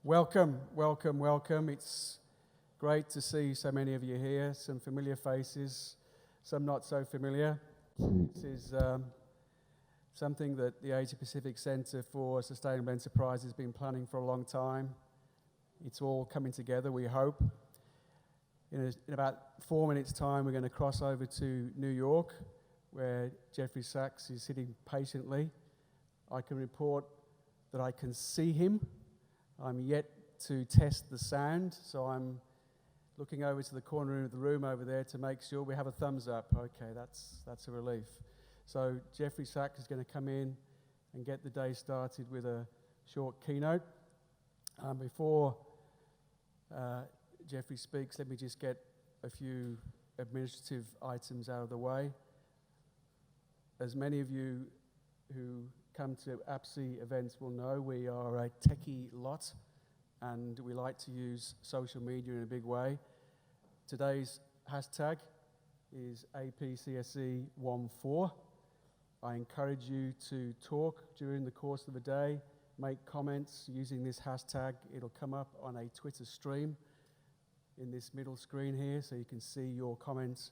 Welcome, welcome, welcome. It's great to see so many of you here, some familiar faces, some not so familiar. This is something that the Asia Pacific Centre for Sustainable Enterprise has been planning for a long time. It's all coming together, we hope. In about 4 minutes' time, we're going to cross over to New York, where Jeffrey Sachs is sitting patiently. I can report that I can see him. I'm yet to test the sound, so I'm looking over to the corner of the room over there to make sure we have a thumbs up. Okay, that's a relief. So Jeffrey Sachs is going to come in and get the day started with a short keynote. Before Jeffrey speaks, let me just get a few administrative items out of the way. As many of you who come to APCSE events will know, we are a techie lot and we like to use social media in a big way. Today's hashtag is APCSE14. I encourage you to talk during the course of the day, make comments using this hashtag. It'll come up on a Twitter stream in this middle screen here, so you can see your comments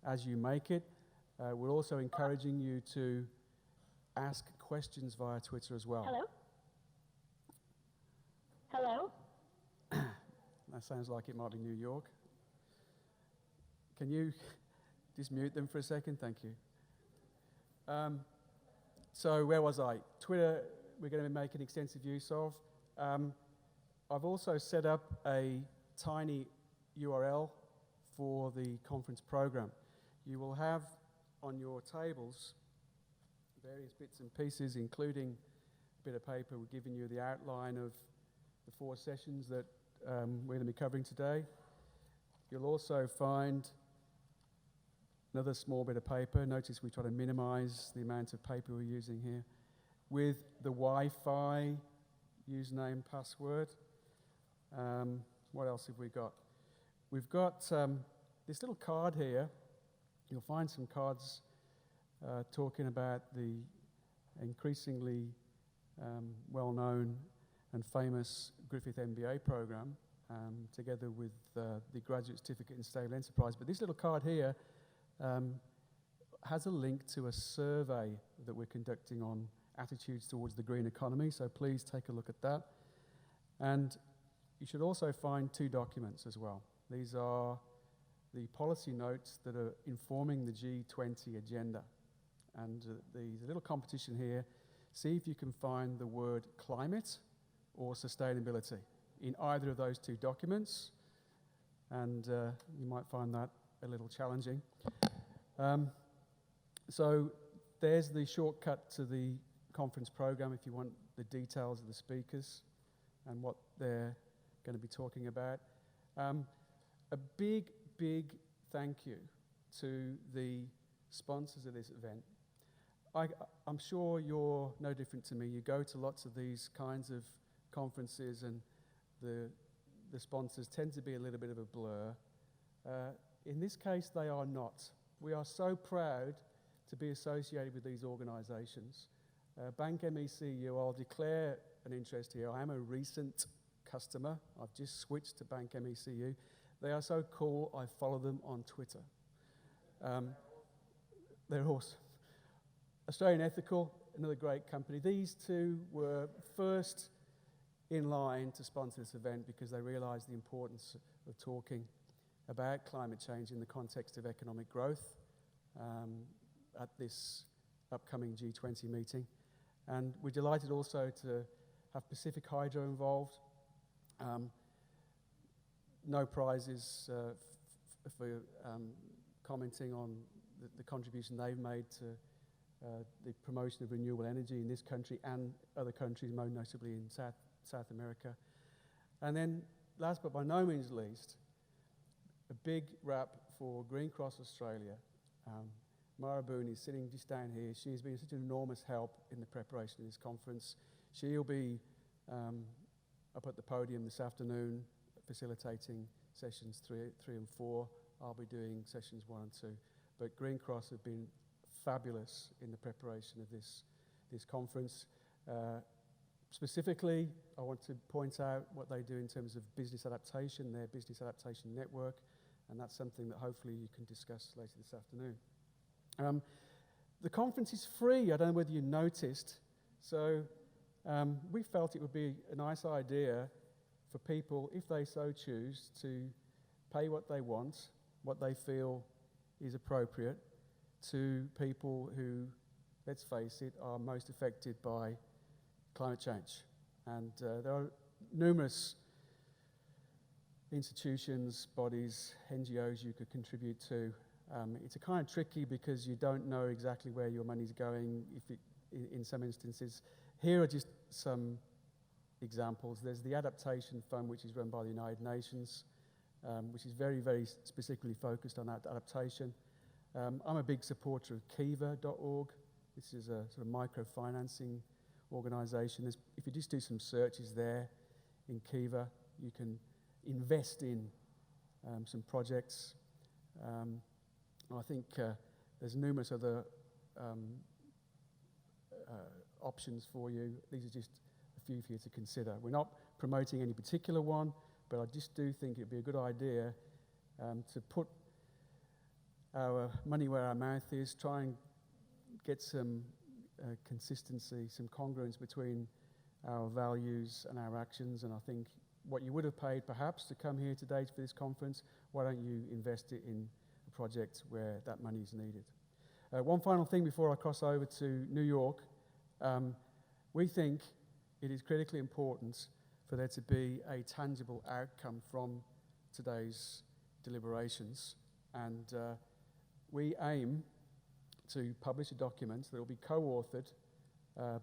as you make it. We're also encouraging you to ask questions via Twitter as well. Hello? Hello? That sounds like it might be New York. Can you just mute them for a second? Thank you. So where was I? Twitter, we're going to be making extensive use of. I've also set up a tiny URL for the conference program. You will have on your tables various bits and pieces, including a bit of paper. We're giving you the outline of the 4 sessions that we're going to be covering today. You'll also find another small bit of paper. Notice we try to minimize the amount of paper we're using here, with the Wi-Fi username, password. What else have we got? We've got this little card here. You'll find some cards talking about the increasingly well-known and famous Griffith MBA program, together with the Graduate Certificate in Sustainable Enterprise. But this little card here has a link to a survey that we're conducting on attitudes towards the green economy, so please take a look at that. And you should also find 2 documents as well. These are the policy notes that are informing the G20 agenda. And there's a little competition here. See if you can find the word climate or sustainability in either of those 2 documents. And you might find that a little challenging. So there's the shortcut to the conference program if you want the details of the speakers and what they're going to be talking about. A big thank you to the sponsors of this event. I'm sure you're no different to me. You go to lots of these kinds of conferences and the sponsors tend to be a little bit of a blur. In this case, they are not. We are so proud to be associated with these organisations. Bank MECU, I'll declare an interest here. I am a recent customer. I've just switched to Bank MECU. They are so cool, I follow them on Twitter. They're awesome. Australian Ethical, another great company. These 2 were first in line to sponsor this event because they realised the importance of talking about climate change in the context of economic growth at this upcoming G20 meeting. And we're delighted also to have Pacific Hydro involved. No prizes for commenting on the contribution they've made to the promotion of renewable energy in this country and other countries, most notably in South America. And then, last but by no means least, a big wrap for Green Cross Australia. Mara Boone is sitting just down here. She's been such an enormous help in the preparation of this conference. She'll be up at the podium this afternoon facilitating sessions 3 and 4. I'll be doing sessions 1 and 2. But Green Cross have been fabulous in the preparation of this conference. Specifically, I want to point out what they do in terms of business adaptation, their business adaptation network, and that's something that hopefully you can discuss later this afternoon. The conference is free. I don't know whether you noticed. So we felt it would be a nice idea for people, if they so choose, to pay what they want, what they feel is appropriate, to people who, let's face it, are most affected by climate change. And there are numerous institutions, bodies, NGOs you could contribute to. It's a kind of tricky because you don't know exactly where your money's going in some instances. Here are just some examples. There's the Adaptation Fund, which is run by the United Nations, which is very, very specifically focused on adaptation. I'm a big supporter of kiva.org. This is a sort of microfinancing organisation. If you just do some searches there in Kiva, you can invest in some projects. I think there's numerous other options for you. These are just a few for you to consider. We're not promoting any particular one, but I just do think it'd be a good idea to put our money where our mouth is, try and get some consistency, some congruence between our values and our actions. And I think what you would have paid perhaps to come here today for this conference, why don't you invest it in a project where that money is needed. One final thing before I cross over to New York. We think it is critically important for there to be a tangible outcome from today's deliberations. And we aim to publish a document that will be co-authored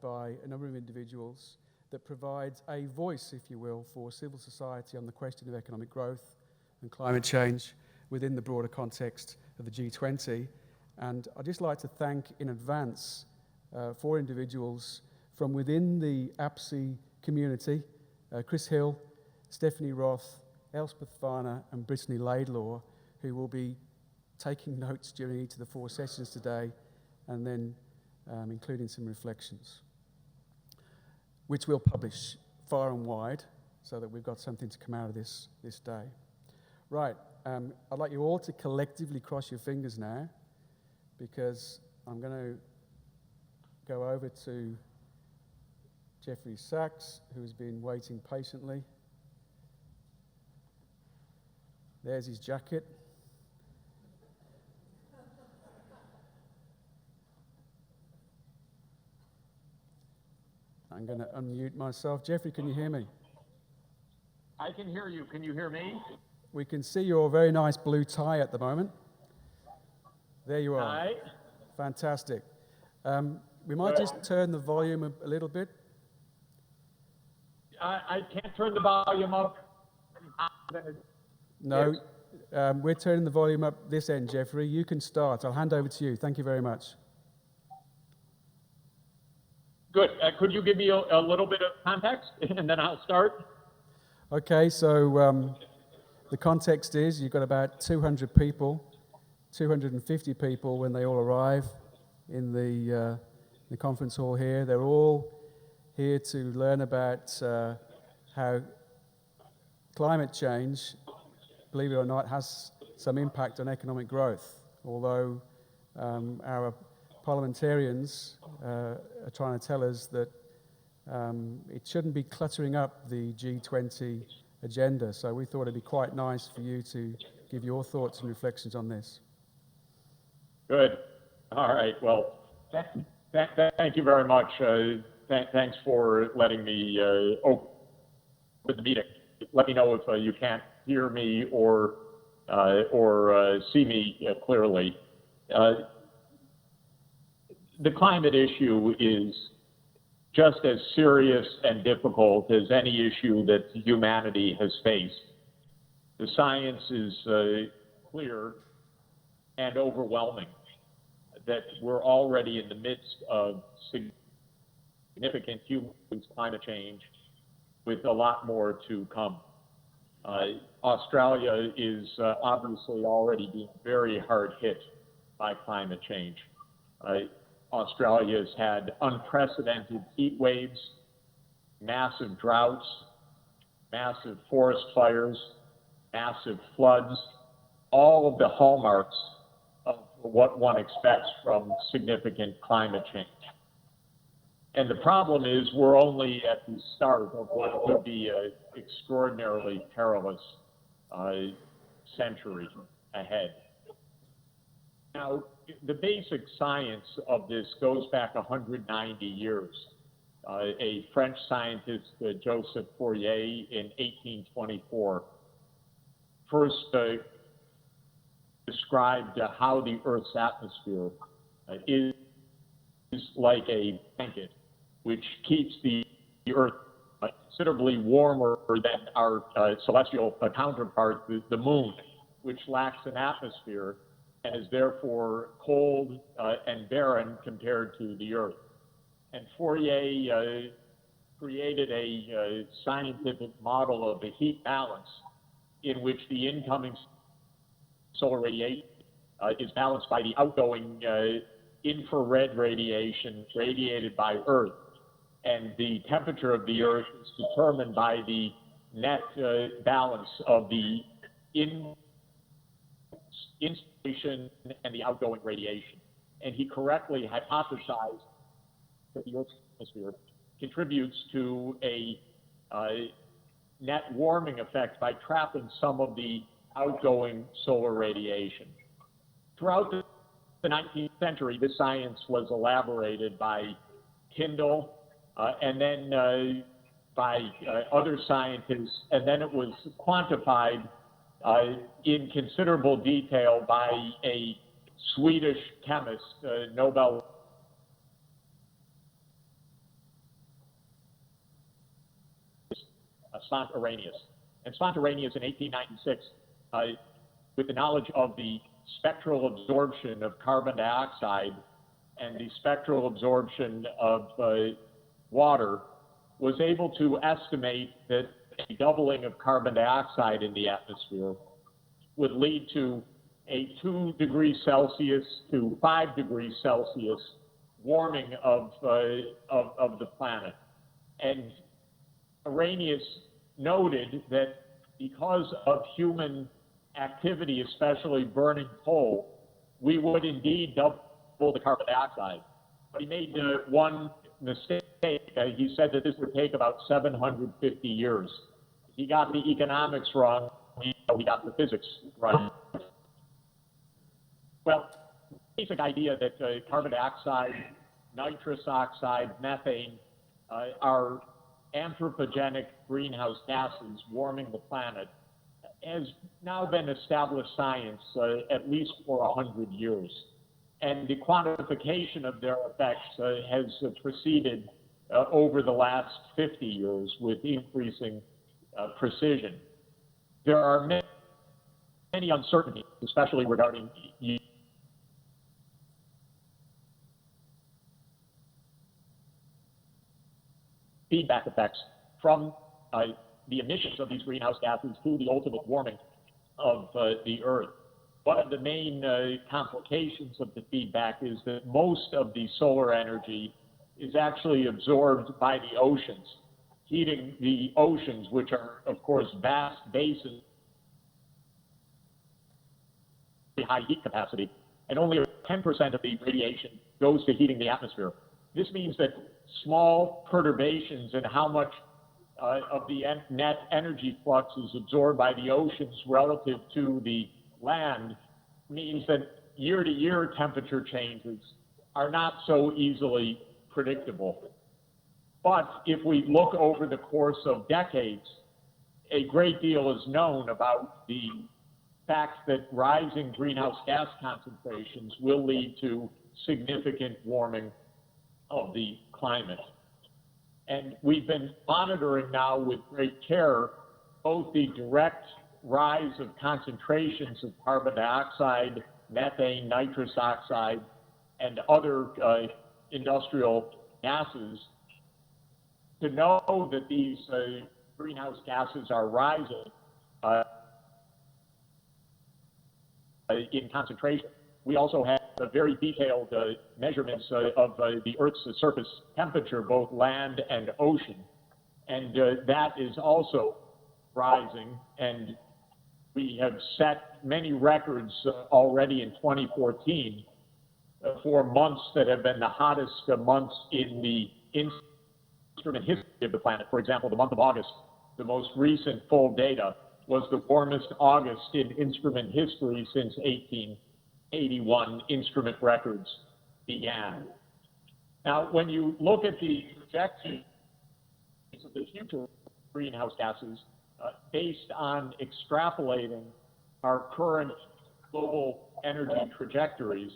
by a number of individuals that provides a voice, if you will, for civil society on the question of economic growth and climate change within the broader context of the G20. And I'd just like to thank in advance 4 individuals from within the APCSE community, Chris Hill, Stephanie Roth, Elspeth Varner and Brittany Laidlaw, who will be taking notes during each of the 4 sessions today, and then including some reflections, which we'll publish far and wide so that we've got something to come out of this day. Right, I'd like you all to collectively cross your fingers now, because I'm going to go over to Jeffrey Sachs, who's been waiting patiently. There's his jacket. I'm going to unmute myself. Jeffrey, can you hear me? I can hear you. Can you hear me? We can see your very nice blue tie at the moment. There you are. Hi. Fantastic. We might just turn the volume a little bit. I can't turn the volume up. No, we're turning the volume up this end, Jeffrey. You can start. I'll hand over to you. Thank you very much. Good. Could you give me a little bit of context, and then I'll start? Okay, so the context is you've got about 200 people, 250 people when they all arrive in the conference hall here. They're all here to learn about how climate change, believe it or not, has some impact on economic growth, although our parliamentarians are trying to tell us that it shouldn't be cluttering up the G20 agenda. So we thought it'd be quite nice for you to give your thoughts and reflections on this. Good. All right. Well, thank you very much. Thanks for letting me open the meeting. Let me know if you can't hear me or see me clearly. The climate issue is just as serious and difficult as any issue that humanity has faced. The science is clear and overwhelming that we're already in the midst of significant human climate change, with a lot more to come. Australia is obviously already being very hard hit by climate change. Australia has had unprecedented heat waves massive droughts, massive forest fires, massive floods, all of the hallmarks of what one expects from significant climate change. And the problem is we're only at the start of what could be an extraordinarily perilous century ahead. Now, the basic science of this goes back 190 years. A French scientist, Joseph Fourier, in 1824, first described how the Earth's atmosphere is like a blanket, which keeps the Earth considerably warmer than our celestial counterpart, the Moon, which lacks an atmosphere and is therefore cold and barren compared to the Earth. And Fourier created a scientific model of the heat balance in which the incoming solar radiation is balanced by the outgoing infrared radiation radiated by Earth. And the temperature of the Earth is determined by the net balance of the insolation and the outgoing radiation. And he correctly hypothesized that the Earth's atmosphere contributes to a net warming effect by trapping some of the outgoing solar radiation. Throughout the 19th century, this science was elaborated by Tyndall and then by other scientists, and then it was quantified in considerable detail by a Swedish chemist, Nobel Svante Arrhenius. And Svante Arrhenius in 1896, with the knowledge of the spectral absorption of carbon dioxide and the spectral absorption of water, was able to estimate that a doubling of carbon dioxide in the atmosphere would lead to a 2 degrees Celsius to 5 degrees Celsius warming of the planet. And Arrhenius noted that because of human activity, especially burning coal, we would indeed double the carbon dioxide. But he made one mistake. He said that this would take about 750 years. He got the economics wrong. He got the physics wrong. Well, the basic idea that carbon dioxide, nitrous oxide, methane are anthropogenic greenhouse gases warming the planet has now been established science at least for 100 years. And the quantification of their effects has proceeded over the last 50 years with increasing precision. There are many uncertainties, especially regarding feedback effects from the emissions of these greenhouse gases to the ultimate warming of the Earth. One of the main complications of the feedback is that most of the solar energy is actually absorbed by the oceans, heating the oceans, which are, of course, vast basins, high heat capacity, and only 10% of the radiation goes to heating the atmosphere. This means that small perturbations in how much of the net energy flux is absorbed by the oceans relative to the land means that year-to-year temperature changes are not so easily predictable. But if we look over the course of decades, a great deal is known about the fact that rising greenhouse gas concentrations will lead to significant warming of the climate. And we've been monitoring now with great care both the direct rise of concentrations of carbon dioxide, methane, nitrous oxide, and other industrial gases to know that these greenhouse gases are rising in concentration. We also have very detailed measurements of the Earth's surface temperature, both land and ocean. And that is also rising, and we have set many records already in 2014 for months that have been the hottest months in the instrument history of the planet. For example, the month of August, the most recent full data, was the warmest August in instrument history since 1881 instrument records began. Now, when you look at the projections of the future greenhouse gases based on extrapolating our current global energy trajectories,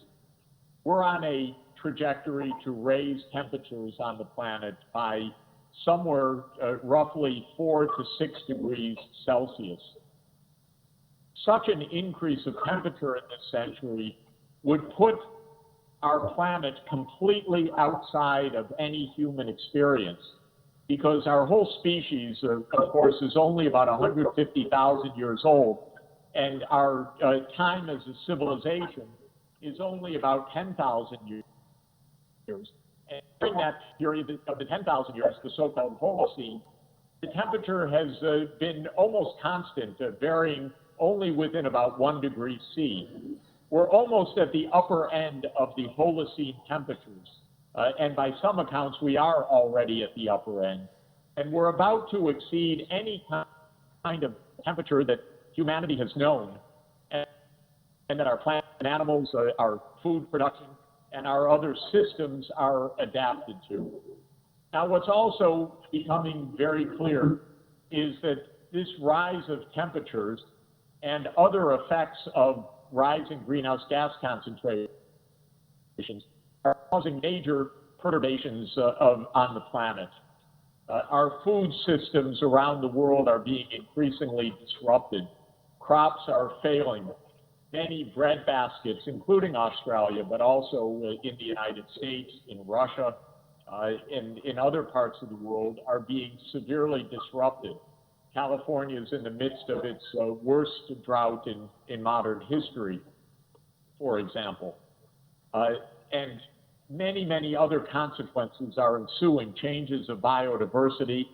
we're on a trajectory to raise temperatures on the planet by somewhere roughly 4 to 6 degrees Celsius. Such an increase of temperature in this century would put our planet completely outside of any human experience, because our whole species, of course, is only about 150,000 years old, and our time as a civilization is only about 10,000 years. And during that period of the 10,000 years, the so-called Holocene, the temperature has been almost constant, varying only within about 1 degree C. We're almost at the upper end of the Holocene temperatures. And by some accounts, we are already at the upper end. And we're about to exceed any kind of temperature that humanity has known, and that our plant and animals, our food production, and our other systems are adapted to. Now, what's also becoming very clear is that this rise of temperatures and other effects of rising greenhouse gas concentrations are causing major perturbations on the planet. Our food systems around the world are being increasingly disrupted. Crops are failing. Many bread baskets, including Australia, but also in the United States, in Russia, and in other parts of the world, are being severely disrupted. California is in the midst of its worst drought in modern history, for example. And many, many other consequences are ensuing. Changes of biodiversity,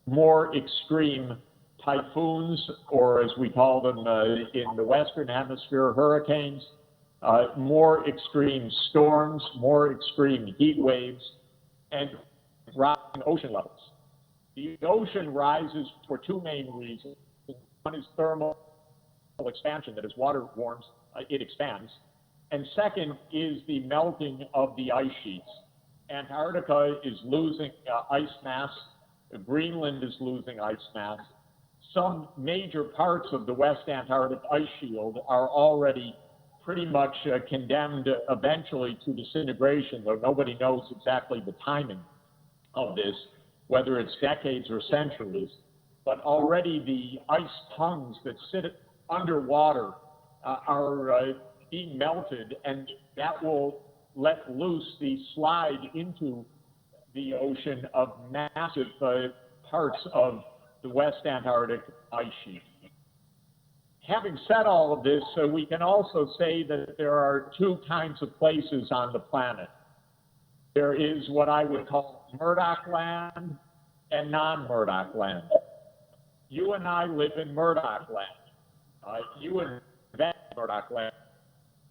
more extreme typhoons, or as we call them in the Western Hemisphere, hurricanes, more extreme storms, more extreme heat waves, and rising ocean levels. The ocean rises for two main reasons. One is thermal expansion, that as water warms, it expands. And second is the melting of the ice sheets. Antarctica is losing ice mass. Greenland is losing ice mass. Some major parts of the West Antarctic ice shield are already pretty much condemned eventually to disintegration, though nobody knows exactly the timing of this, whether it's decades or centuries. But already the ice tongues that sit underwater are being melted, and that will let loose the slide into the ocean of massive parts of the West Antarctic ice sheet. Having said all of this, we can also say that there are two kinds of places on the planet. There is what I would call Murdoch land and non-Murdoch land. You and I live in Murdoch land. You invented Murdoch land,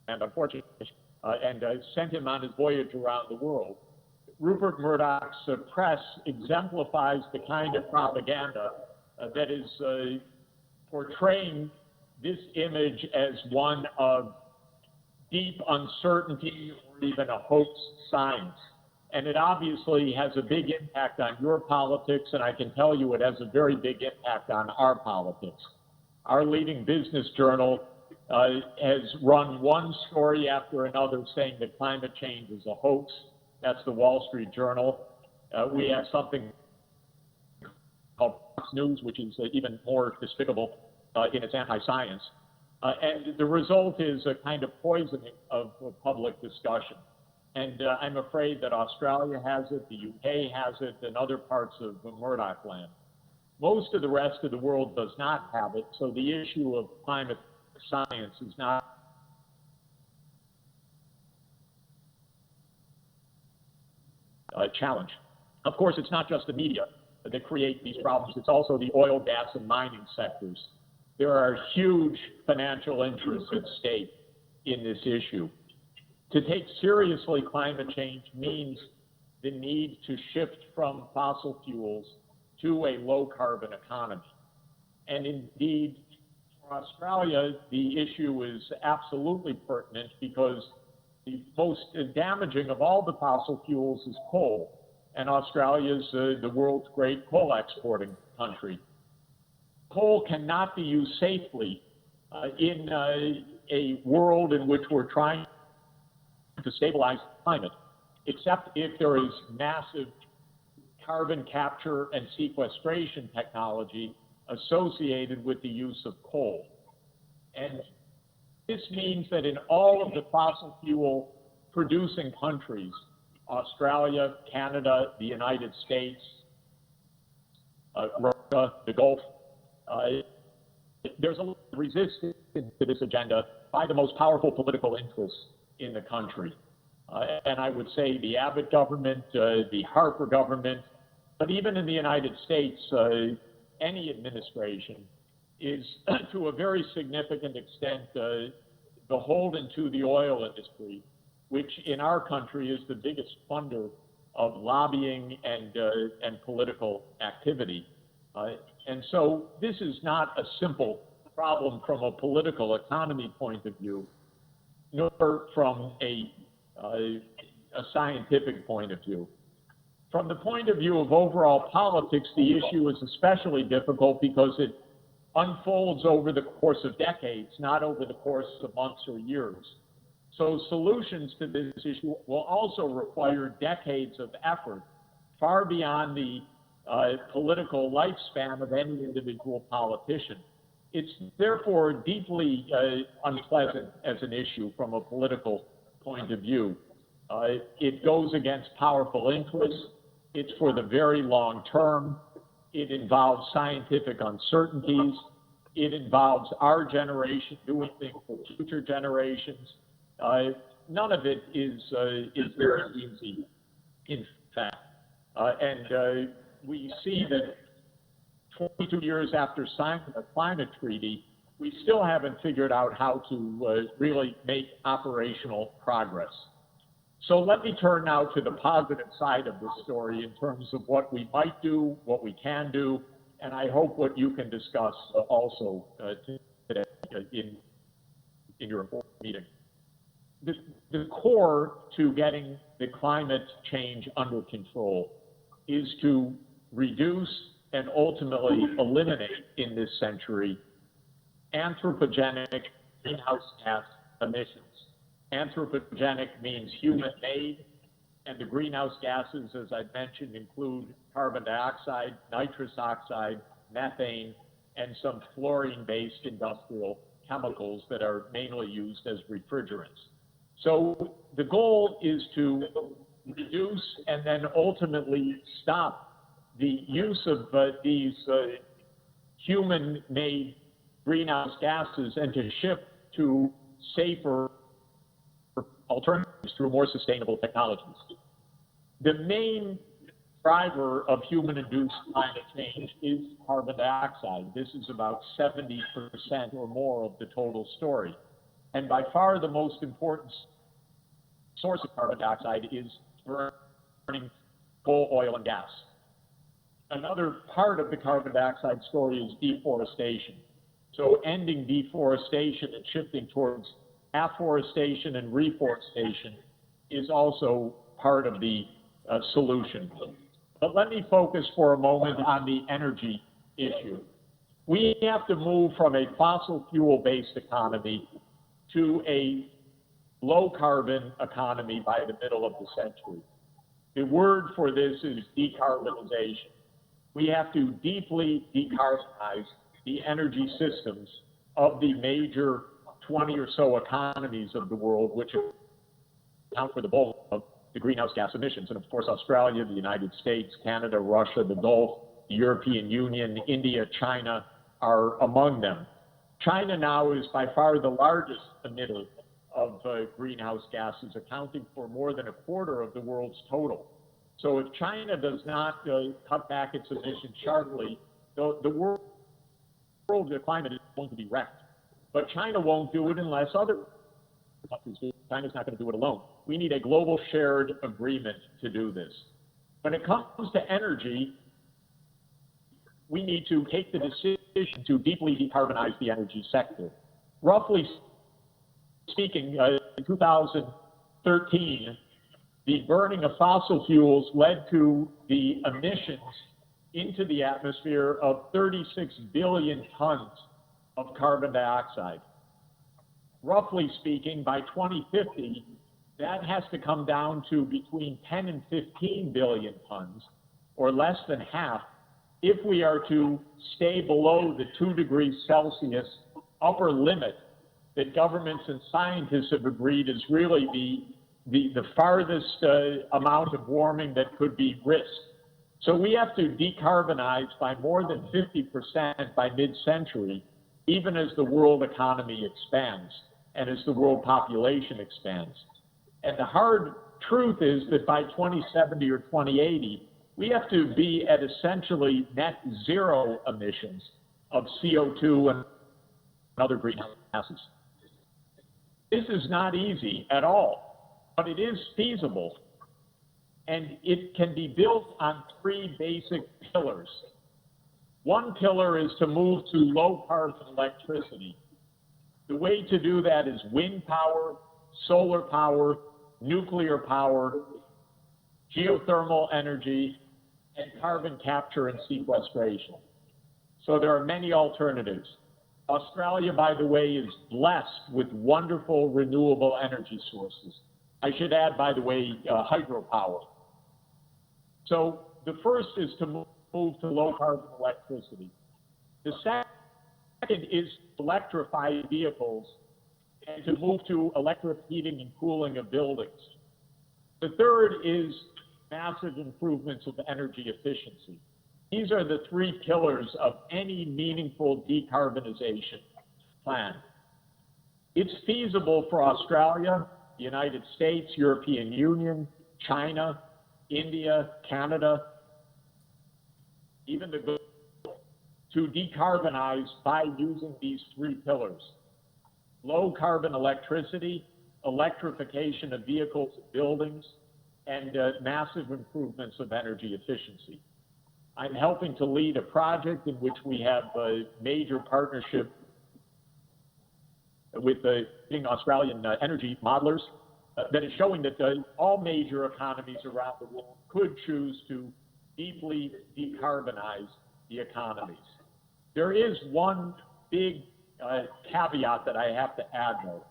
and unfortunately, and sent him on his voyage around the world. Rupert Murdoch's press exemplifies the kind of propaganda that is portraying this image as one of deep uncertainty or even a hoax science. And it obviously has a big impact on your politics, and I can tell you it has a very big impact on our politics. Our leading business journal has run one story after another saying that climate change is a hoax. That's the Wall Street Journal. We have something called Fox News, which is even more despicable in its anti-science. And the result is a kind of poisoning of public discussion. And I'm afraid that Australia has it, the UK has it, and other parts of Murdoch land. Most of the rest of the world does not have it, so the issue of climate science is not a challenge. Of course, it's not just the media that create these problems. It's also the oil, gas, and mining sectors. There are huge financial interests at stake in this issue. To take seriously climate change means the need to shift from fossil fuels to a low-carbon economy. And indeed, for Australia, the issue is absolutely pertinent because the most damaging of all the fossil fuels is coal. And Australia is the world's great coal exporting country. Coal cannot be used safely in a world in which we're trying to stabilize climate, except if there is massive carbon capture and sequestration technology associated with the use of coal. And this means that in all of the fossil fuel producing countries, Australia, Canada, the United States, Russia, the Gulf, there's a resistance to this agenda by the most powerful political interests in the country. And I would say the Abbott government, the Harper government, but even in the United States, any administration is to a very significant extent beholden to the oil industry, which in our country is the biggest funder of lobbying and political activity. And so this is not a simple problem from a political economy point of view, nor from a scientific point of view. From the point of view of overall politics, the issue is especially difficult because it unfolds over the course of decades, not over the course of months or years. So solutions to this issue will also require decades of effort, far beyond the political lifespan of any individual politician. It's therefore deeply unpleasant as an issue from a political point of view. It goes against powerful interests. It's for the very long term. It involves scientific uncertainties. It involves our generation doing things for future generations. None of it is very easy, in fact. And we see that 22 years after signing the climate treaty, we still haven't figured out how to really make operational progress. So let me turn now to the positive side of the story in terms of what we might do, what we can do, and I hope what you can discuss also today in your important meeting. The core to getting the climate change under control is to reduce and ultimately eliminate in this century anthropogenic greenhouse gas emissions. Anthropogenic means human-made, and the greenhouse gases, as I mentioned, include carbon dioxide, nitrous oxide, methane, and some fluorine-based industrial chemicals that are mainly used as refrigerants. So the goal is to reduce and then ultimately stop the use of these human-made greenhouse gases and to shift to safer alternatives through more sustainable technologies. The main driver of human-induced climate change is carbon dioxide. This is about 70% or more of the total story. And by far the most important source of carbon dioxide is burning coal, oil, and gas. Another part of the carbon dioxide story is deforestation. So ending deforestation and shifting towards afforestation and reforestation is also part of the solution. But let me focus for a moment on the energy issue. We have to move from a fossil fuel-based economy to a low-carbon economy by the middle of the century. The word for this is decarbonization. We have to deeply decarbonize the energy systems of the major 20 or so economies of the world, which account for the bulk of the greenhouse gas emissions. And of course, Australia, the United States, Canada, Russia, the Gulf, the European Union, India, China are among them. China now is by far the largest emitter of greenhouse gases, accounting for more than a quarter of the world's total. So if China does not cut back its emissions sharply, the world the climate is going to be wrecked. But China won't do it unless other countries do. China's not going to do it alone. We need a global shared agreement to do this. When it comes to energy, we need to take the decision to deeply decarbonize the energy sector. Roughly speaking, in 2013, the burning of fossil fuels led to the emissions into the atmosphere of 36 billion tons of carbon dioxide. Roughly speaking, by 2050, that has to come down to between 10 and 15 billion tons, or less than half, if we are to stay below the 2 degrees Celsius upper limit that governments and scientists have agreed is really the farthest amount of warming that could be risked. So we have to decarbonize by more than 50% by mid-century, even as the world economy expands and as the world population expands. And the hard truth is that by 2070 or 2080, we have to be at essentially net zero emissions of CO2 and other greenhouse gases. This is not easy at all, but it is feasible. And it can be built on 3 basic pillars. One pillar is to move to low carbon electricity. The way to do that is wind power, solar power, nuclear power, geothermal energy, and carbon capture and sequestration. So there are many alternatives. Australia, by the way, is blessed with wonderful renewable energy sources. I should add, by the way, hydropower. So the first is to move to low carbon electricity. The second is to electrify vehicles and to move to electric heating and cooling of buildings. The third is massive improvements of energy efficiency. These are the 3 pillars of any meaningful decarbonization plan. It's feasible for Australia, the United States, European Union, China, India, Canada, even the globe, to decarbonize by using these 3 pillars. Low carbon electricity, electrification of vehicles and buildings, and massive improvements of energy efficiency. I'm helping to lead a project in which we have a major partnership with the Australian energy modelers that is showing that all major economies around the world could choose to deeply decarbonize the economies. There is one big caveat that I have to add, though,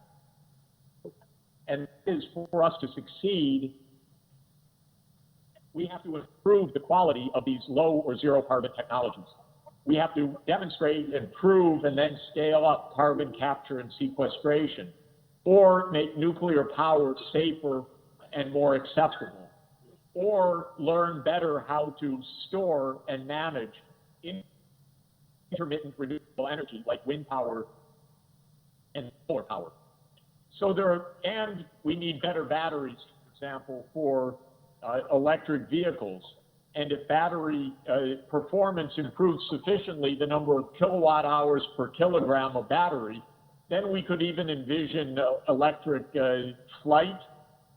and that is for us to succeed, we have to improve the quality of these low or zero carbon technologies. We have to demonstrate and prove and then scale up carbon capture and sequestration, or make nuclear power safer and more acceptable, or learn better how to store and manage intermittent renewable energy like wind power and solar power. So and we need better batteries, for example, for electric vehicles. And if battery performance improves sufficiently, the number of kilowatt hours per kilogram of battery, then we could even envision electric flight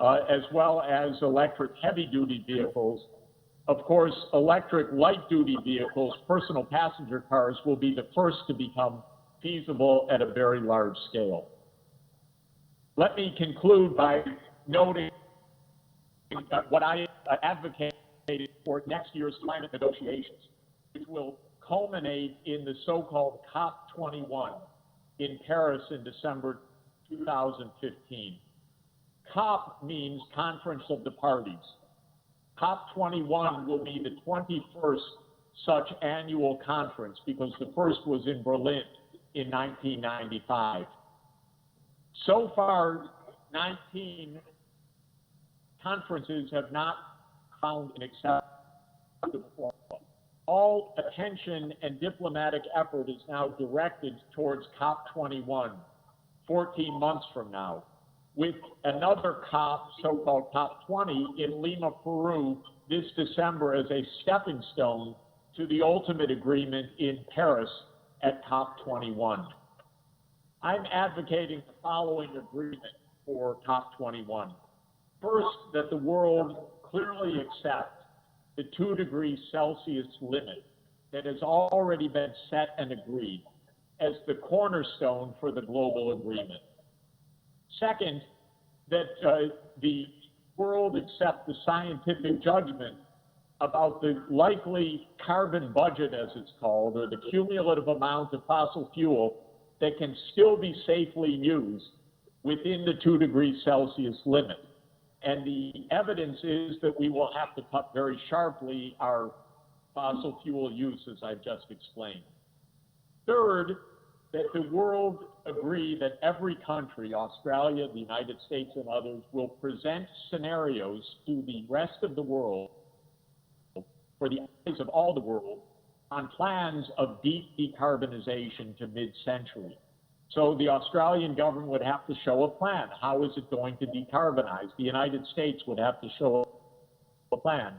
as well as electric heavy-duty vehicles. Of course, electric light-duty vehicles, personal passenger cars, will be the first to become feasible at a very large scale. Let me conclude by noting what I advocated for next year's climate negotiations, which will culminate in the so-called COP21 in Paris in December 2015. COP means Conference of the Parties. COP21 will be the 21st such annual conference, because the first was in Berlin in 1995. So far, 19 conferences have not found an acceptable formula. All attention and diplomatic effort is now directed towards COP21, 14 months from now, with another COP, so-called COP20, in Lima, Peru, this December as a stepping stone to the ultimate agreement in Paris at COP21. I'm advocating the following agreement for COP21. First, that the world clearly accept the 2 degrees Celsius limit that has already been set and agreed as the cornerstone for the global agreement. Second, that the world accept the scientific judgment about the likely carbon budget, as it's called, or the cumulative amount of fossil fuel that can still be safely used within the 2 degrees Celsius limit. And the evidence is that we will have to cut very sharply our fossil fuel use, as I've just explained. Third, that the world agree that every country, Australia, the United States, and others, will present scenarios to the rest of the world, for the eyes of all the world, on plans of deep decarbonization to mid-century. So the Australian government would have to show a plan. How is it going to decarbonize? The United States would have to show a plan.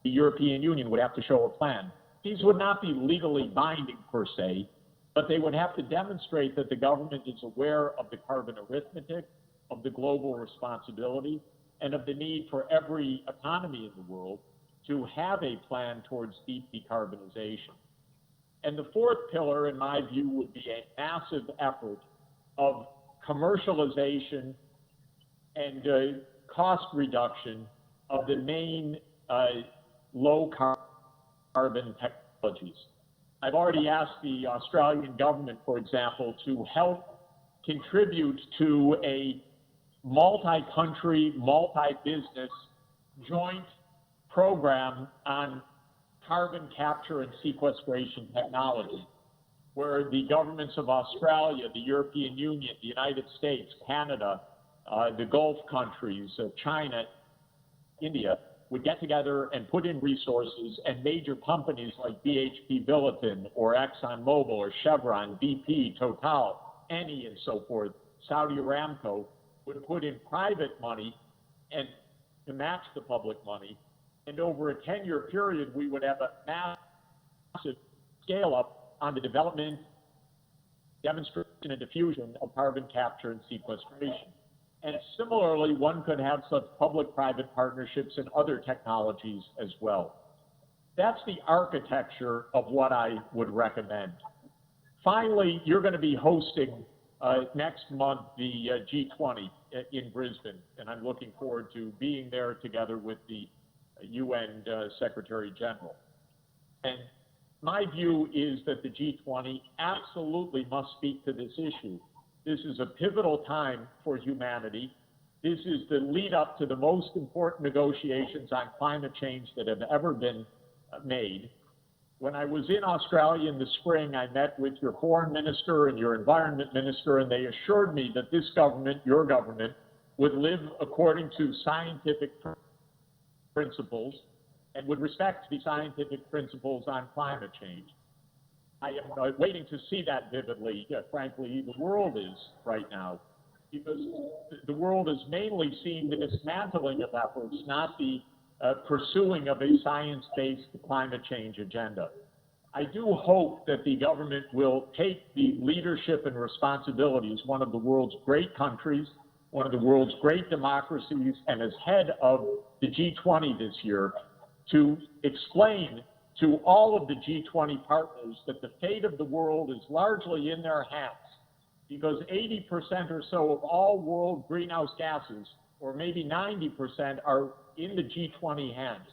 The European Union would have to show a plan. These would not be legally binding per se, but they would have to demonstrate that the government is aware of the carbon arithmetic, of the global responsibility, and of the need for every economy in the world to have a plan towards deep decarbonization. And the fourth pillar, in my view, would be a massive effort of commercialization and cost reduction of the main low carbon technologies. I've already asked the Australian government, for example, to help contribute to a multi-country, multi-business joint program on carbon capture and sequestration technology, where the governments of Australia, the European Union, the United States, Canada, the Gulf countries, China, India, would get together and put in resources, and major companies like BHP Billiton or ExxonMobil or Chevron, BP, Total, Eni, and so forth, Saudi Aramco, would put in private money and to match the public money. And over a 10-year period, we would have a massive scale-up on the development, demonstration, and diffusion of carbon capture and sequestration. And similarly, one could have such public-private partnerships in other technologies as well. That's the architecture of what I would recommend. Finally, you're going to be hosting next month the G20 in Brisbane, and I'm looking forward to being there together with the UN Secretary General. And my view is that the G20 absolutely must speak to this issue. This is a pivotal time for humanity. This is the lead up to the most important negotiations on climate change that have ever been made. When I was in Australia in the spring, I met with your foreign minister and your environment minister, and they assured me that this government, your government, would live according to scientific principles and would respect the scientific principles on climate change. I am waiting to see that vividly. Frankly, the world is right now, because the world is mainly seeing the dismantling of efforts, not the pursuing of a science-based climate change agenda. I do hope that the government will take the leadership and responsibility as one of the world's great countries, one of the world's great democracies, and as head of the G20 this year, to explain to all of the G20 partners that the fate of the world is largely in their hands, because 80% or so of all world greenhouse gases, or maybe 90%, are in the G20 hands.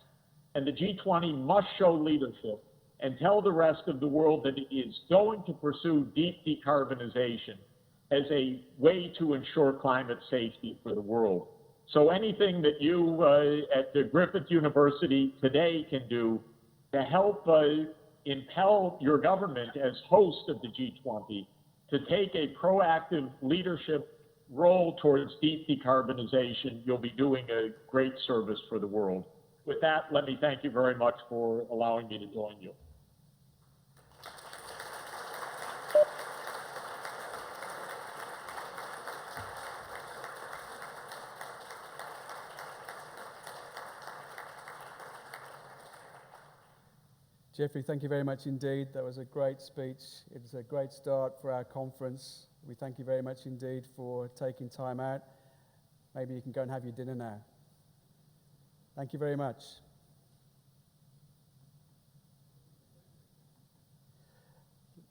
And the G20 must show leadership and tell the rest of the world that it is going to pursue deep decarbonization as a way to ensure climate safety for the world. So anything that you at the Griffith University today can do to help impel your government as host of the G20 to take a proactive leadership role towards deep decarbonization, you'll be doing a great service for the world. With that, let me thank you very much for allowing me to join you. Jeffrey, thank you very much indeed. That was a great speech. It's a great start for our conference. We thank you very much indeed for taking time out. Maybe you can go and have your dinner now. Thank you very much.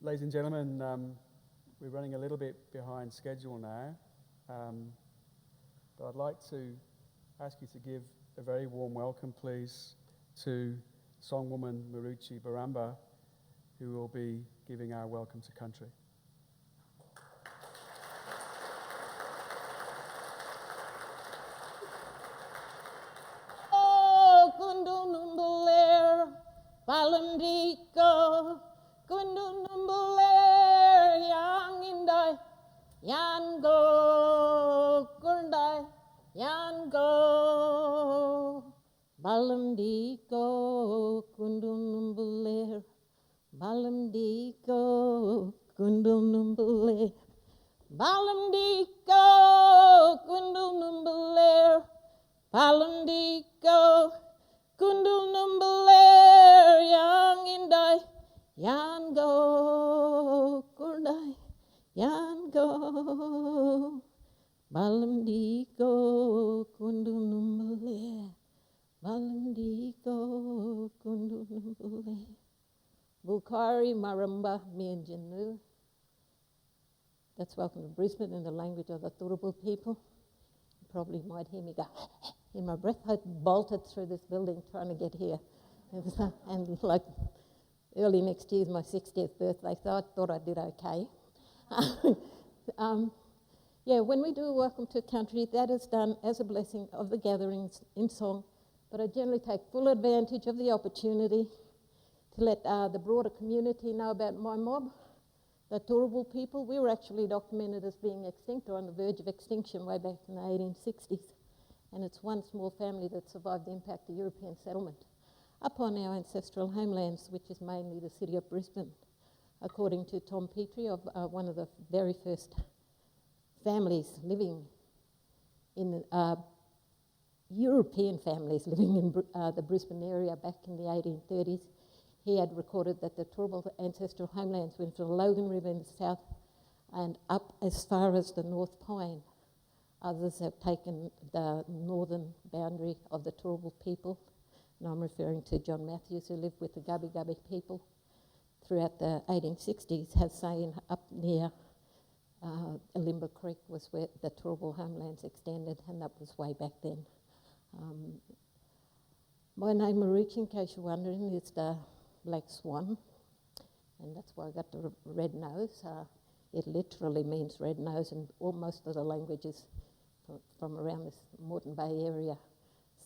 Ladies and gentlemen, we're running a little bit behind schedule now, but I'd like to ask you to give a very warm welcome, please, to Songwoman Maruchi Baramba, who will be giving our welcome to country. Oh, Kundunumbuler, Palandiko, Kundunumbuler, Yang Indai, Yango, Kundai, Yango. Balamdiko, Kundunumbuler, Balamdiko, Kundunumbuler, Balamdiko, Kundunumbuler, Balamdiko, Kundunumbuler, Yang Indai, Yango, Kundai, Yango, Balamdiko, Kundunumbuler. Malandiko Kundunumbule Bukari Maramba Mianjanu. That's welcome to Brisbane in the language of the Turrbal people. You probably might hear me go in my breath. I bolted through this building trying to get here. And like early next year is my 60th birthday, so I thought I did okay. When we do Welcome to Country, that is done as a blessing of the gatherings in song. But I generally take full advantage of the opportunity to let the broader community know about my mob, the Turrbal people. We were actually documented as being extinct or on the verge of extinction way back in the 1860s. And it's one small family that survived the impact of European settlement upon our ancestral homelands, which is mainly the city of Brisbane. According to Tom Petrie, of one of the very first families living in European families living in the Brisbane area back in the 1830s, he had recorded that the Turrbal ancestral homelands went from the Logan River in the south and up as far as the North Pine. Others have taken the northern boundary of the Turrbal people, and I'm referring to John Matthews, who lived with the Gubbi Gubbi people throughout the 1860s, has saying up near Alimba Creek was where the Turrbal homelands extended, and that was way back then. My name, Maruchi, in case you're wondering, is the Black Swan, and that's why I got the red nose. It literally means red nose, and most of the languages from around this Moreton Bay area.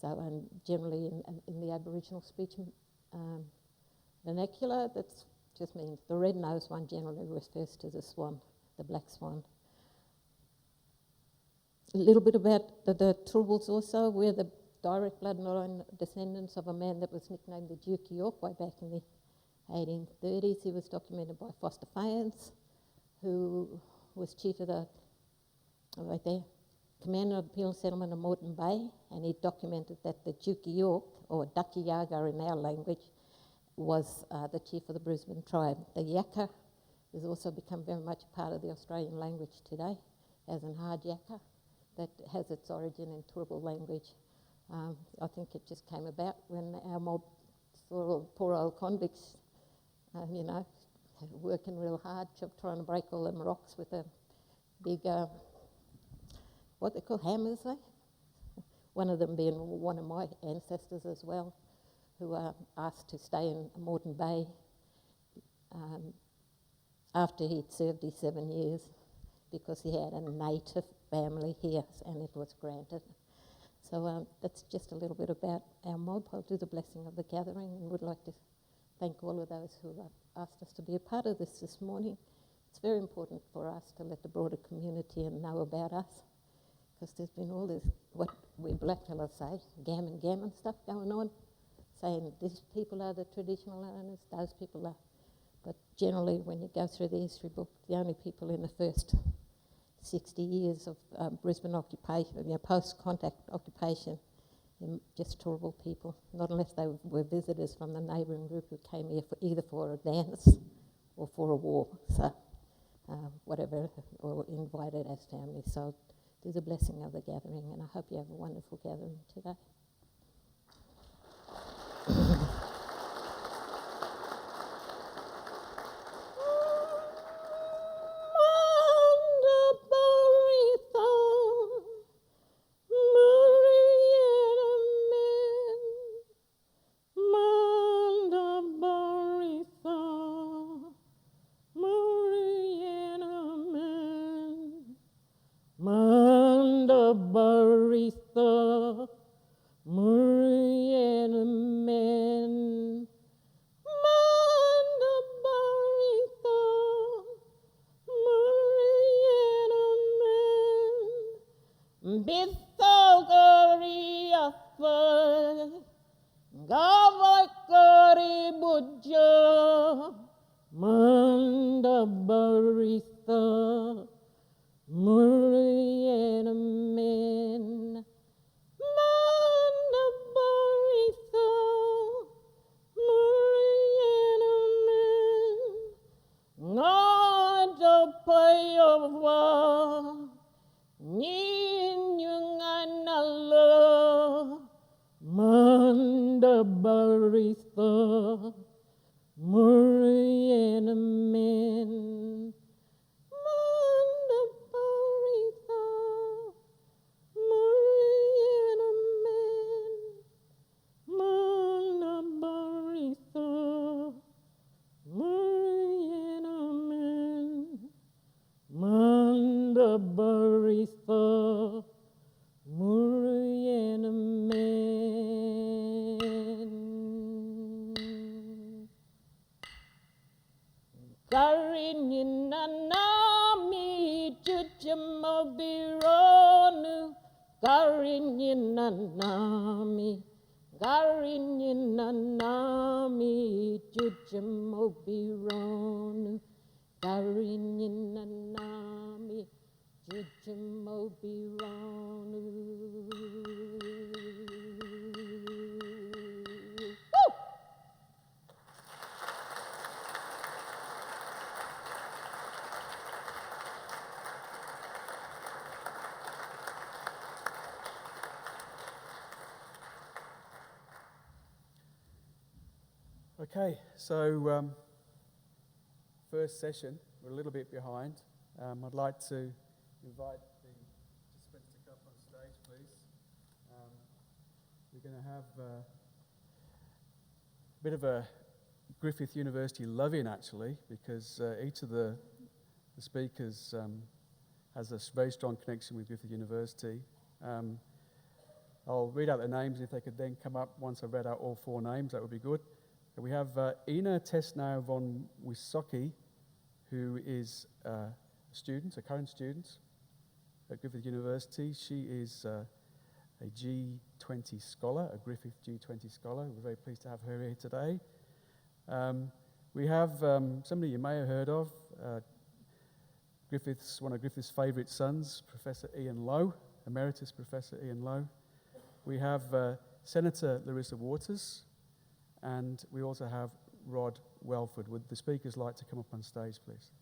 So, and generally in the Aboriginal speech vernacular, that just means the red nose one generally refers to the swan, the black swan. A little bit about the Turrbals also. We're the direct bloodline descendants of a man that was nicknamed the Duke of York way back in the 1830s. He was documented by Foster Fayens, who was chief of the, right there, commander of the penal settlement of Moreton Bay, and he documented that the Duke of York, or Ducky Yaga in our language, was the chief of the Brisbane tribe. The Yakka has also become very much a part of the Australian language today, as in hard Yakka, that has its origin in Turrbal language. I think it just came about when our mob saw poor old convicts, working real hard, trying to break all them rocks with a big, what they call hammers, one of them being one of my ancestors as well, who were asked to stay in Moreton Bay after he'd served his 7 years, because he had a native family here, and it was granted. So that's just a little bit about our mob. I'll do the blessing of the gathering, and would like to thank all of those who asked us to be a part of this morning. It's very important for us to let the broader community know about us, because there's been all this, what we blackfellas say, gammon stuff going on, saying these people are the traditional owners, those people are. But generally, when you go through the history book, the only people in the first 60 years of Brisbane occupation, post-contact occupation, They're just terrible people, not unless they were visitors from the neighbouring group who came here for either for a dance or for a war, so whatever, or invited as family. So there's a blessing of the gathering, and I hope you have a wonderful gathering today. Okay, so first session, we're a little bit behind. I'd like to invite the participants to come up on stage, please. We're going to have a bit of a Griffith University love-in, actually, because each of the speakers has a very strong connection with Griffith University. I'll read out their names, and if they could then come up once I've read out all four names, that would be good. We have Tessnow-Von Wysocki, who is a current student at Griffith University. She is a G20 scholar, a Griffith G20 scholar. We're very pleased to have her here today. We have somebody you may have heard of, one of Griffith's favourite sons, Professor Ian Lowe, Emeritus Professor Ian Lowe. We have Senator Larissa Waters, and we also have Rod Welford. Would the speakers like to come up on stage, please?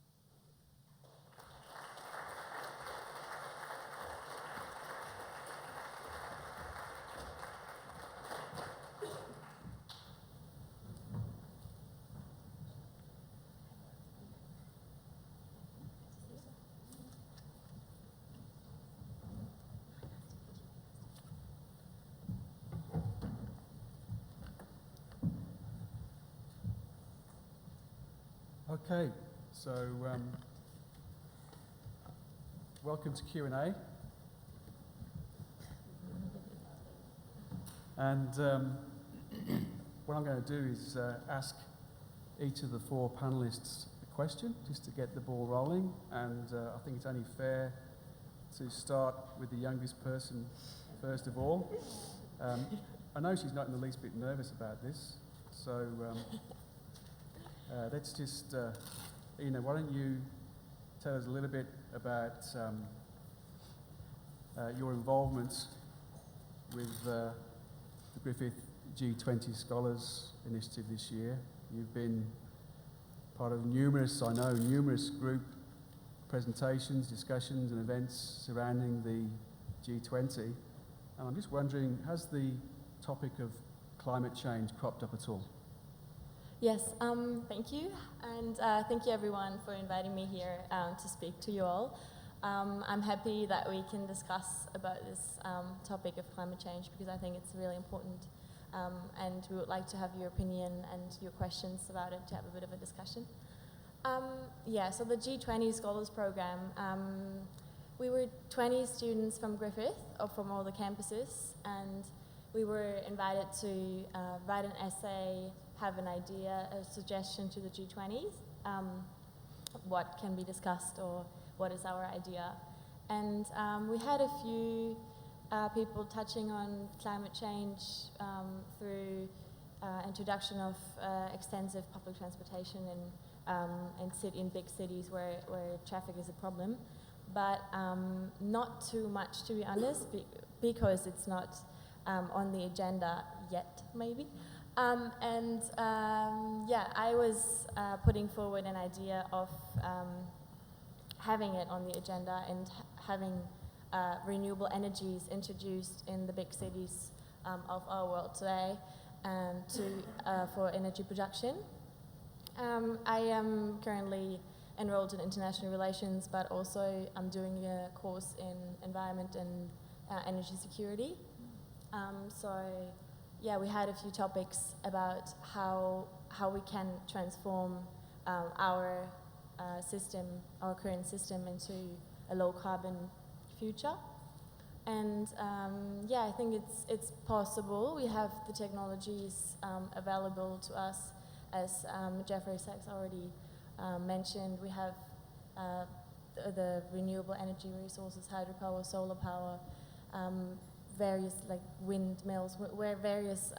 Okay, so welcome to Q&A. And what I'm going to do is ask each of the four panellists a question, just to get the ball rolling. And I think it's only fair to start with the youngest person first of all. I know she's not in the least bit nervous about this, so let's just, why don't you tell us a little bit about your involvement with the Griffith G20 Scholars Initiative this year. You've been part of numerous group presentations, discussions and events surrounding the G20. And I'm just wondering, has the topic of climate change cropped up at all? Yes, thank you, and thank you everyone for inviting me here to speak to you all. I'm happy that we can discuss about this topic of climate change because I think it's really important, and we would like to have your opinion and your questions about it to have a bit of a discussion. So the G20 Scholars Program, we were 20 students from Griffith, or from all the campuses, and we were invited to write an essay, have an idea, a suggestion to the G20s, what can be discussed or what is our idea. And we had a few people touching on climate change through introduction of extensive public transportation in big cities where traffic is a problem, but not too much, to be honest, because it's not on the agenda yet, maybe. I was putting forward an idea of having it on the agenda and having renewable energies introduced in the big cities of our world today for energy production. I am currently enrolled in international relations, but also I'm doing a course in environment and energy security. We had a few topics about how we can transform our current system into a low carbon future. And I think it's possible. We have the technologies available to us, as Jeffrey Sachs already mentioned. We have the renewable energy resources, hydropower, solar power, various like windmills, where various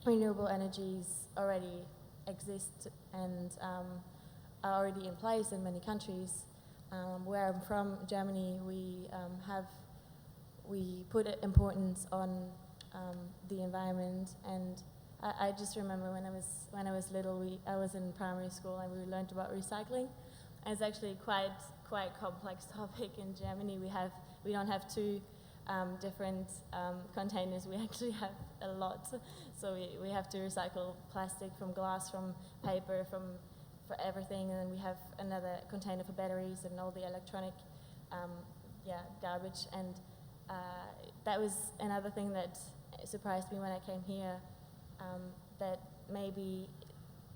renewable energies already exist and are already in place in many countries. Where I'm from, Germany, we put importance on the environment, and I just remember when I was little, I was in primary school and we learned about recycling. And it's actually quite complex topic in Germany. We don't have two different containers. We actually have a lot. So we have to recycle plastic from glass, from paper, for everything, and then we have another container for batteries and all the electronic garbage. And that was another thing that surprised me when I came here, that maybe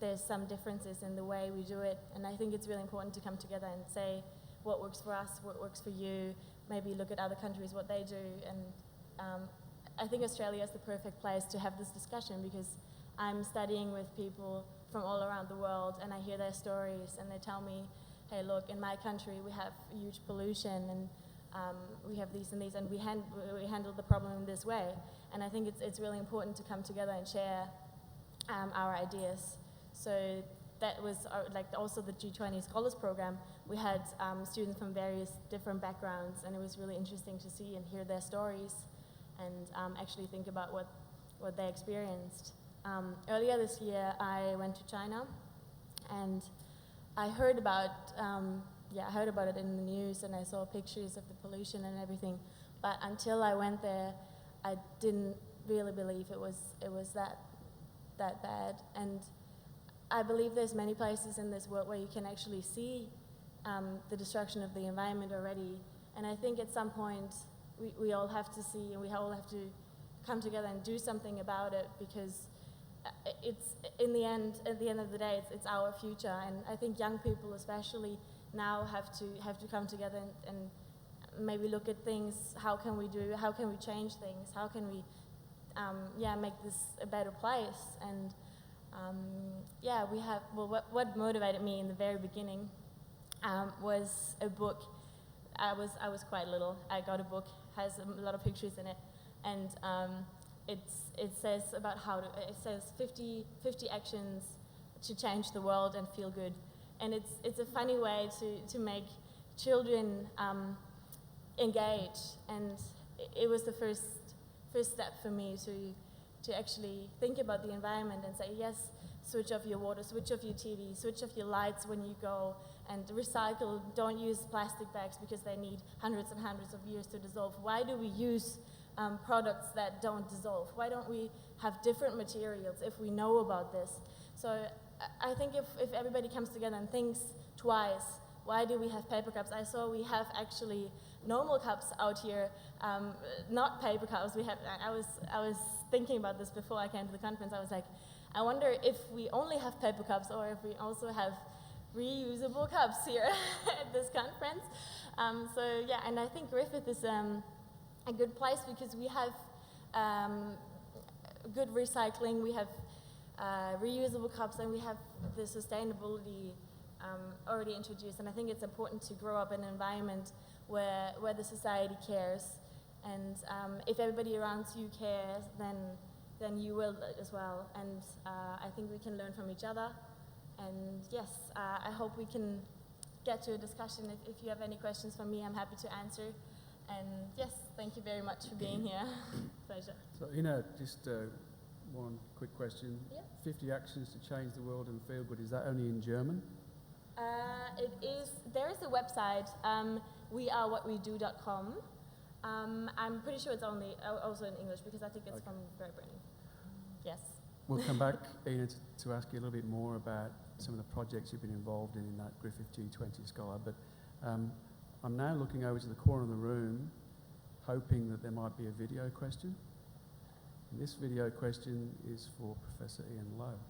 there's some differences in the way we do it, and I think it's really important to come together and say what works for us, what works for you, maybe look at other countries, what they do. And I think Australia is the perfect place to have this discussion, because I'm studying with people from all around the world, and I hear their stories, and they tell me, hey, look, in my country we have huge pollution, and we have these and these, and we handle the problem in this way. And I think it's really important to come together and share our ideas. So that was also the G20 Scholars Program. We had students from various different backgrounds, and it was really interesting to see and hear their stories and actually think about what they experienced. Earlier this year, I went to China, and I heard about it in the news, and I saw pictures of the pollution and everything. But until I went there, I didn't really believe it was that bad. And I believe there's many places in this world where you can actually see the destruction of the environment already. And I think at some point we all have to see, and we all have to come together and do something about it, because it's at the end of the day, it's our future. And I think young people especially now have to come together and maybe look at things. How can we change things? How can we make this a better place? And what motivated me in the very beginning was a book. I was quite little. I got a book, has a lot of pictures in it, and it says about it says 50 actions to change the world and feel good. And it's a funny way to make children engage, and it was the first step for me to actually think about the environment and say, yes, switch off your water, switch off your TV, switch off your lights when you go, and recycle, don't use plastic bags because they need hundreds and hundreds of years to dissolve. Why do we use products that don't dissolve? Why don't we have different materials if we know about this? So I think if everybody comes together and thinks twice, why do we have paper cups? I saw we have actually normal cups out here, not paper cups. I was thinking about this before I came to the conference. I was like, I wonder if we only have paper cups or if we also have reusable cups here at this conference. So yeah, and I think Griffith is a good place because we have good recycling, we have reusable cups, and we have the sustainability already introduced. And I think it's important to grow up in an environment where the society cares. And if everybody around you cares, then you will as well. And I think we can learn from each other. And yes, I hope we can get to a discussion. If you have any questions for me, I'm happy to answer. And yes, thank you very much for being here. Pleasure. So, just one quick question. Yeah. 50 actions to change the world and feel good. Is that only in German? It is. There is a website, wearewhatwedo.com. I'm pretty sure it's only also in English because I think it's from Great Britain. Yes. We'll come back, Ina, to ask you a little bit more about some of the projects you've been involved in that Griffith G20 Scholar. But I'm now looking over to the corner of the room, hoping that there might be a video question. And this video question is for Professor Ian Lowe.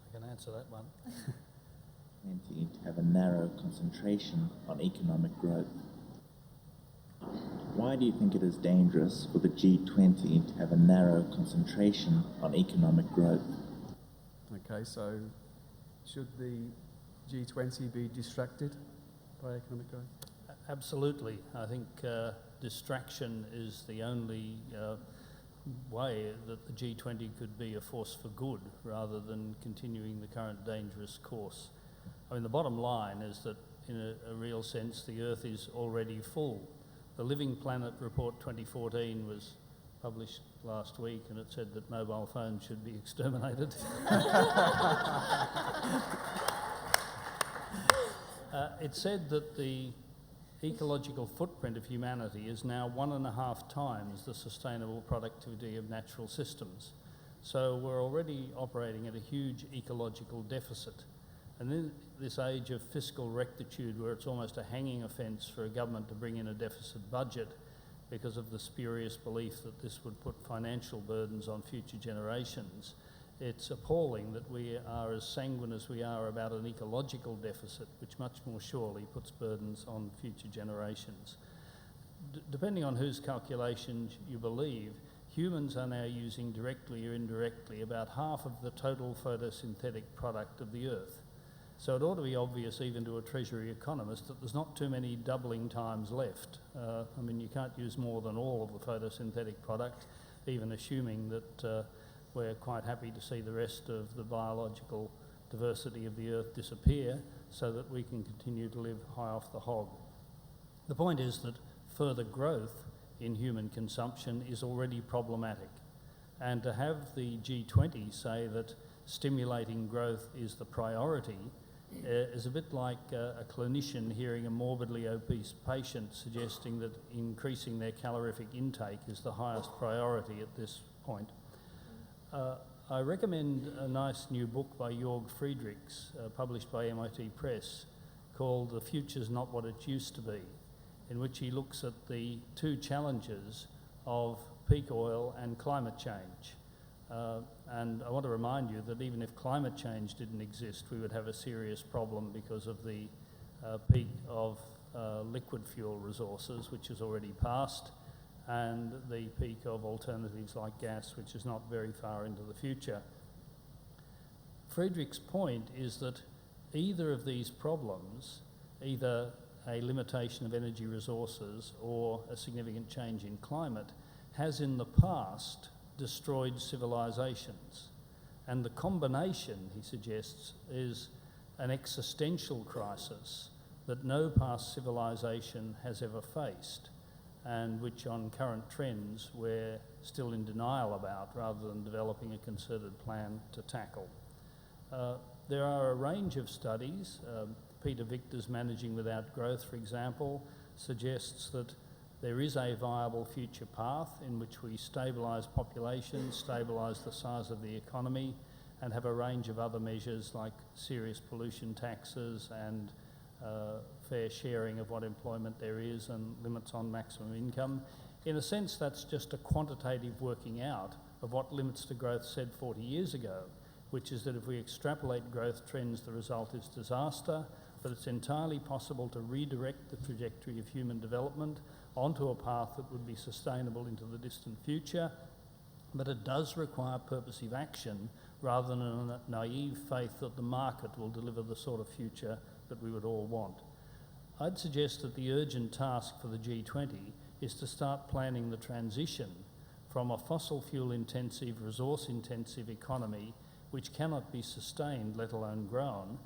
I can answer that one. To have a narrow concentration on economic growth. Why do you think it is dangerous for the G20 to have a narrow concentration on economic growth? Okay, so should the G20 be distracted by economic growth? Absolutely. I think distraction is the only way that the G20 could be a force for good rather than continuing the current dangerous course. I mean, the bottom line is that in a real sense, the Earth is already full. The Living Planet Report 2014 was published last week, and it said that mobile phones should be exterminated. It said that the ecological footprint of humanity is now 1.5 times the sustainable productivity of natural systems. So we're already operating at a huge ecological deficit. And in this age of fiscal rectitude, where it's almost a hanging offence for a government to bring in a deficit budget because of the spurious belief that this would put financial burdens on future generations, it's appalling that we are as sanguine as we are about an ecological deficit, which much more surely puts burdens on future generations. Depending on whose calculations you believe, humans are now using directly or indirectly about half of the total photosynthetic product of the Earth. So it ought to be obvious even to a Treasury economist that there's not too many doubling times left. I mean, you can't use more than all of the photosynthetic product, even assuming that we're quite happy to see the rest of the biological diversity of the Earth disappear so that we can continue to live high off the hog. The point is that further growth in human consumption is already problematic. And to have the G20 say that stimulating growth is the priority is a bit like a clinician hearing a morbidly obese patient suggesting that increasing their calorific intake is the highest priority at this point. I recommend a nice new book by Jörg Friedrichs, published by MIT Press, called The Future's Not What It Used to Be, in which he looks at the two challenges of peak oil and climate change. And I want to remind you that even if climate change didn't exist, we would have a serious problem because of the peak of liquid fuel resources, which is already past, and the peak of alternatives like gas, which is not very far into the future. Friedrich's point is that either of these problems, either a limitation of energy resources or a significant change in climate, has in the past destroyed civilizations. And the combination, he suggests, is an existential crisis that no past civilization has ever faced, and which on current trends we're still in denial about rather than developing a concerted plan to tackle. There are a range of studies. Peter Victor's Managing Without Growth, for example, suggests that there is a viable future path in which we stabilise populations, stabilise the size of the economy, and have a range of other measures like serious pollution taxes and fair sharing of what employment there is and limits on maximum income. In a sense, that's just a quantitative working out of what limits to growth said 40 years ago, which is that if we extrapolate growth trends, the result is disaster, but it's entirely possible to redirect the trajectory of human development onto a path that would be sustainable into the distant future, but it does require purposive action rather than a naive faith that the market will deliver the sort of future that we would all want. I'd suggest that the urgent task for the G20 is to start planning the transition from a fossil fuel intensive, resource intensive economy which cannot be sustained, let alone grown,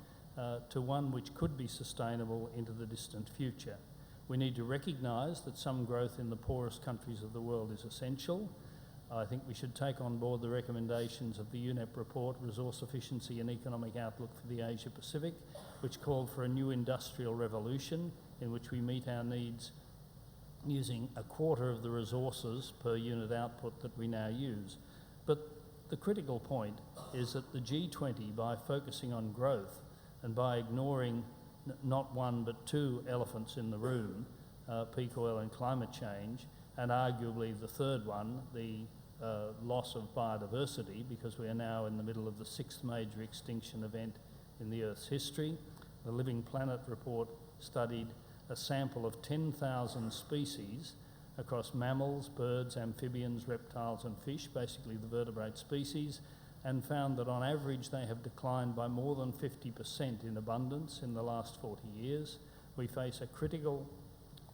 to one which could be sustainable into the distant future. We need to recognise that some growth in the poorest countries of the world is essential. I think we should take on board the recommendations of the UNEP report, Resource Efficiency and Economic Outlook for the Asia Pacific, which called for a new industrial revolution in which we meet our needs using a quarter of the resources per unit output that we now use. But the critical point is that the G20, by focusing on growth and by ignoring not one but two elephants in the room, peak oil and climate change, and arguably the third one, the loss of biodiversity, because we are now in the middle of the 6th major extinction event in the Earth's history. The Living Planet report studied a sample of 10,000 species across mammals, birds, amphibians, reptiles and fish, basically the vertebrate species, and found that on average they have declined by more than 50% in abundance in the last 40 years. We face a critical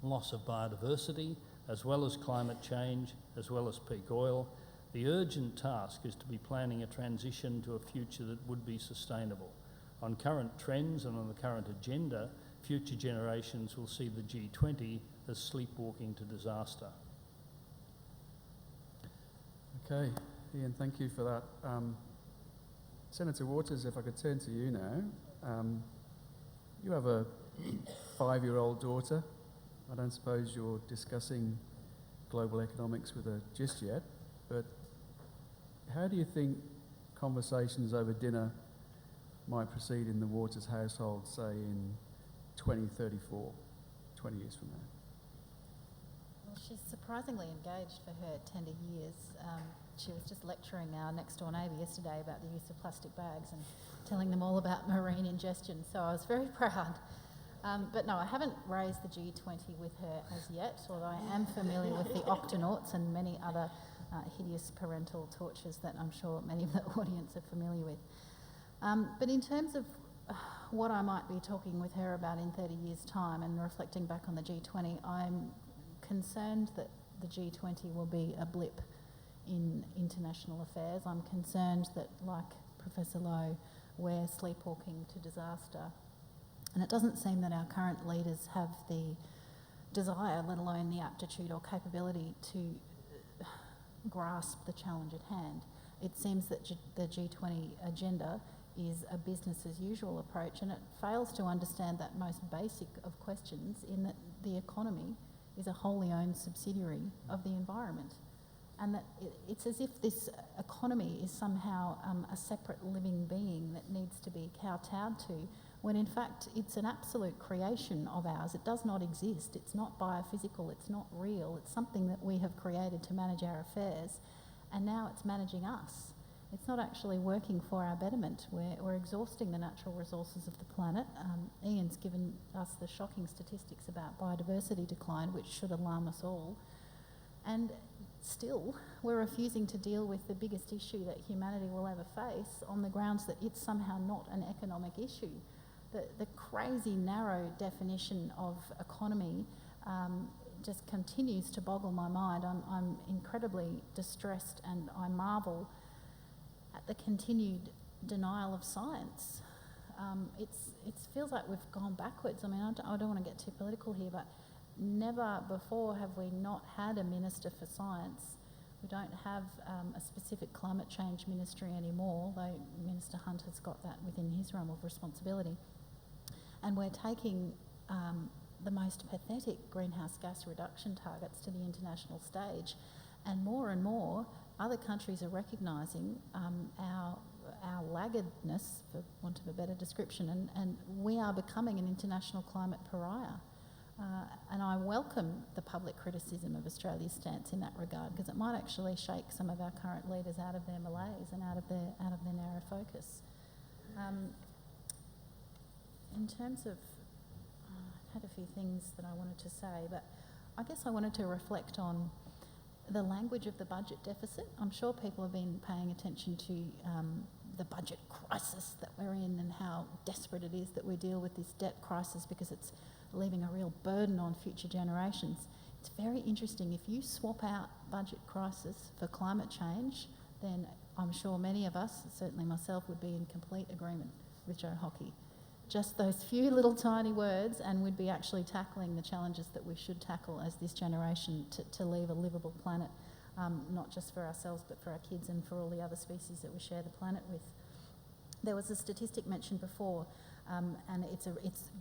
loss of biodiversity, as well as climate change, as well as peak oil. The urgent task is to be planning a transition to a future that would be sustainable. On current trends and on the current agenda, future generations will see the G20 as sleepwalking to disaster. Okay, Ian, thank you for that. Senator Waters, if I could turn to you now. You have a 5-year-old daughter. I don't suppose you're discussing global economics with her just yet, but how do you think conversations over dinner might proceed in the Waters household, say in 2034, 20 years from now? Well, she's surprisingly engaged for her tender years. She was just lecturing our next door neighbour yesterday about the use of plastic bags and telling them all about marine ingestion, so I was very proud. But no, I haven't raised the G20 with her as yet, although I am familiar with the octonauts and many other hideous parental tortures that I'm sure many of the audience are familiar with. But in terms of what I might be talking with her about in 30 years' time and reflecting back on the G20, I'm concerned that the G20 will be a blip in international affairs. I'm concerned that, like Professor Lowe, we're sleepwalking to disaster. And it doesn't seem that our current leaders have the desire, let alone the aptitude or capability to grasp the challenge at hand. It seems that the G20 agenda is a business as usual approach, and it fails to understand that most basic of questions, in that the economy is a wholly owned subsidiary of the environment, and that it's as if this economy is somehow a separate living being that needs to be kowtowed to, when in fact it's an absolute creation of ours. It does not exist. It's not biophysical. It's not real. It's something that we have created to manage our affairs, and now it's managing us. It's not actually working for our betterment. We're exhausting the natural resources of the planet. Ian's given us the shocking statistics about biodiversity decline, which should alarm us all. And still, we're refusing to deal with the biggest issue that humanity will ever face on the grounds that it's somehow not an economic issue. The crazy narrow definition of economy just continues to boggle my mind. I'm incredibly distressed, and I marvel at the continued denial of science. it feels like we've gone backwards. I mean, I don't want to get too political here, but never before have we not had a Minister for Science. We don't have a specific climate change ministry anymore, though Minister Hunt has got that within his realm of responsibility. And we're taking the most pathetic greenhouse gas reduction targets to the international stage. And more, other countries are recognising our laggardness, for want of a better description, and we are becoming an international climate pariah. And I welcome the public criticism of Australia's stance in that regard, because it might actually shake some of our current leaders out of their malaise and out of their narrow focus. In terms of, I had a few things that I wanted to say, but I guess I wanted to reflect on the language of the budget deficit. I'm sure people have been paying attention to the budget crisis that we're in and how desperate it is that we deal with this debt crisis, because it's leaving a real burden on future generations. It's very interesting. If you swap out budget crisis for climate change, then I'm sure many of us, certainly myself, would be in complete agreement with Joe Hockey. Just those few little tiny words, and we'd be actually tackling the challenges that we should tackle as this generation to leave a livable planet, not just for ourselves but for our kids and for all the other species that we share the planet with. There was a statistic mentioned before, and it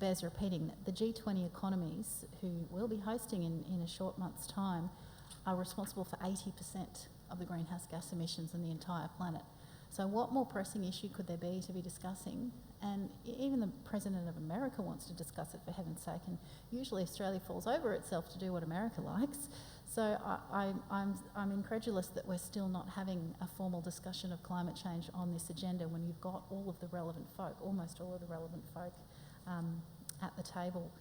bears repeating, that the G20 economies, who we'll be hosting in a short month's time, are responsible for 80% of the greenhouse gas emissions in the entire planet. So what more pressing issue could there be to be discussing? And even the President of America wants to discuss it, for heaven's sake, and usually Australia falls over itself to do what America likes. So I'm incredulous that we're still not having a formal discussion of climate change on this agenda when you've got all of the relevant folk, almost all of the relevant folk at the table.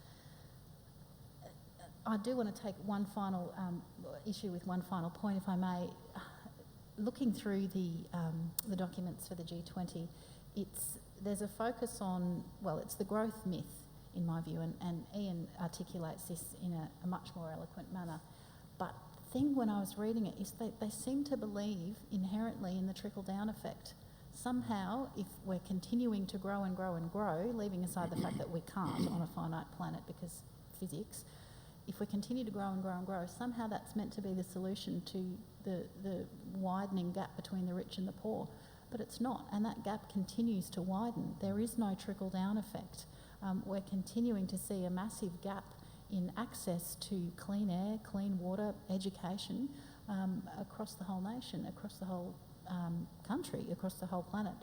I do want to take one final issue with one final point, if I may. Looking through the documents for the G20, there's a focus on, well, it's the growth myth, in my view, and Ian articulates this in a much more eloquent manner. But the thing when I was reading it is they seem to believe inherently in the trickle-down effect. Somehow, if we're continuing to grow and grow and grow, leaving aside the fact that we can't on a finite planet because physics, if we continue to grow and grow and grow, somehow that's meant to be the solution to the widening gap between the rich and the poor. But it's not, and that gap continues to widen. There is no trickle-down effect. We're continuing to see a massive gap in access to clean air, clean water, education across the whole nation, across the whole country, across the whole planet.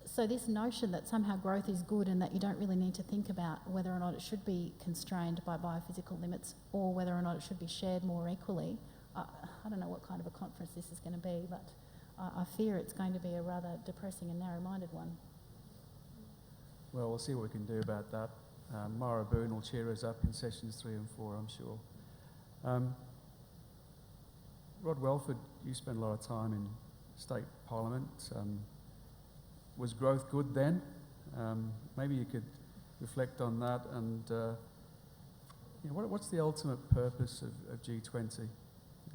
So this notion that somehow growth is good and that you don't really need to think about whether or not it should be constrained by biophysical limits or whether or not it should be shared more equally, I don't know what kind of a conference this is going to be, but I fear it's going to be a rather depressing and narrow-minded one. Well, we'll see what we can do about that. Mara Boone will cheer us up in sessions 3 and 4, I'm sure. Rod Welford, you spent a lot of time in state parliament. Was growth good then? Maybe you could reflect on that, and what's the ultimate purpose of G20,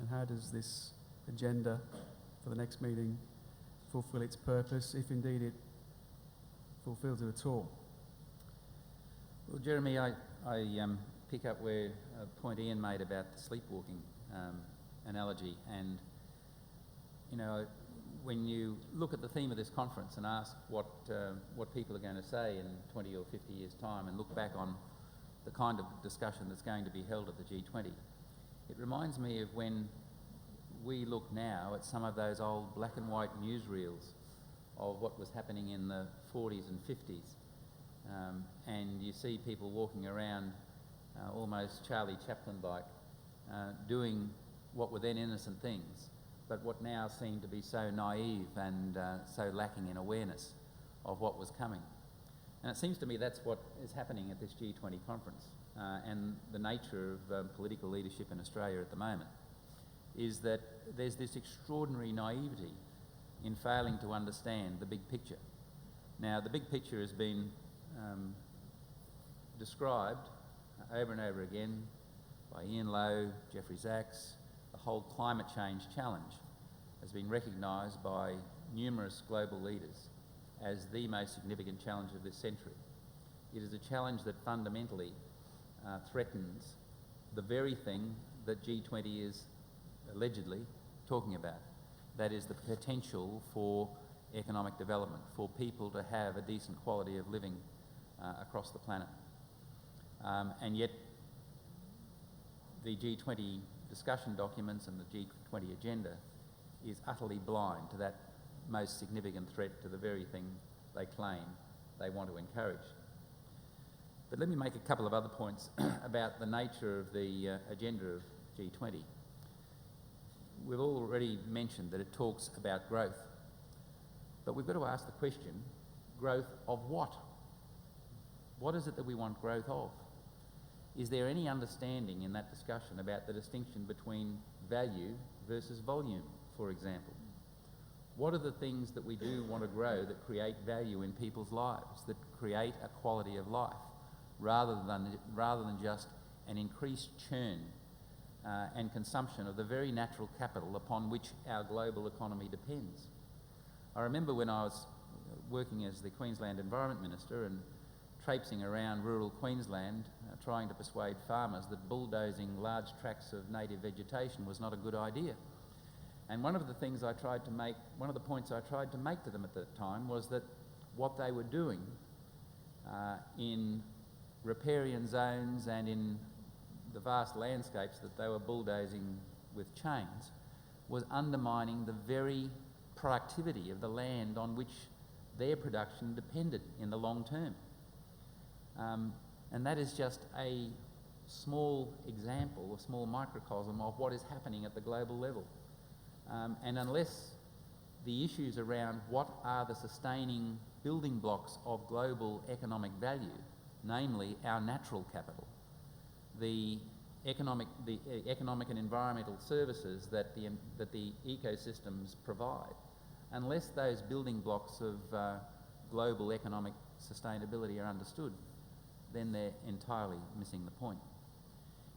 and how does this agenda for the next meeting fulfil its purpose, if indeed it fulfills it at all? Well, Jeremy, I pick up where a point Ian made about the sleepwalking analogy, and when you look at the theme of this conference and ask what people are going to say in 20 or 50 years' time, and look back on the kind of discussion that's going to be held at the G20, it reminds me of when we look now at some of those old black and white newsreels of what was happening in the 40s and 50s. And you see people walking around almost Charlie Chaplin-like, doing what were then innocent things, but what now seem to be so naive and so lacking in awareness of what was coming. And it seems to me that's what is happening at this G20 conference, and the nature of political leadership in Australia at the moment is that there's this extraordinary naivety in failing to understand the big picture. Now, the big picture has been described over and over again by Ian Lowe, Jeffrey Sachs. The whole climate change challenge has been recognised by numerous global leaders as the most significant challenge of this century. It is a challenge that fundamentally threatens the very thing that G20 is allegedly talking about. That is the potential for economic development, for people to have a decent quality of living across the planet. And yet the G20 discussion documents and the G20 agenda is utterly blind to that most significant threat to the very thing they claim they want to encourage. But let me make a couple of other points about the nature of the agenda of G20. We've already mentioned that it talks about growth, but we've got to ask the question, growth of what? What is it that we want growth of? Is there any understanding in that discussion about the distinction between value versus volume, for example? What are the things that we do want to grow that create value in people's lives, that create a quality of life, rather than just an increased churn and consumption of the very natural capital upon which our global economy depends? I remember when I was working as the Queensland Environment Minister and traipsing around rural Queensland trying to persuade farmers that bulldozing large tracts of native vegetation was not a good idea. And one of the points I tried to make to them at that time was that what they were doing in riparian zones and in the vast landscapes that they were bulldozing with chains was undermining the very productivity of the land on which their production depended in the long term. And that is just a small example, a small microcosm of what is happening at the global level. And unless the issues around what are the sustaining building blocks of global economic value, namely our natural capital, the economic and environmental services that the ecosystems provide, unless those building blocks of global economic sustainability are understood, then they're entirely missing the point.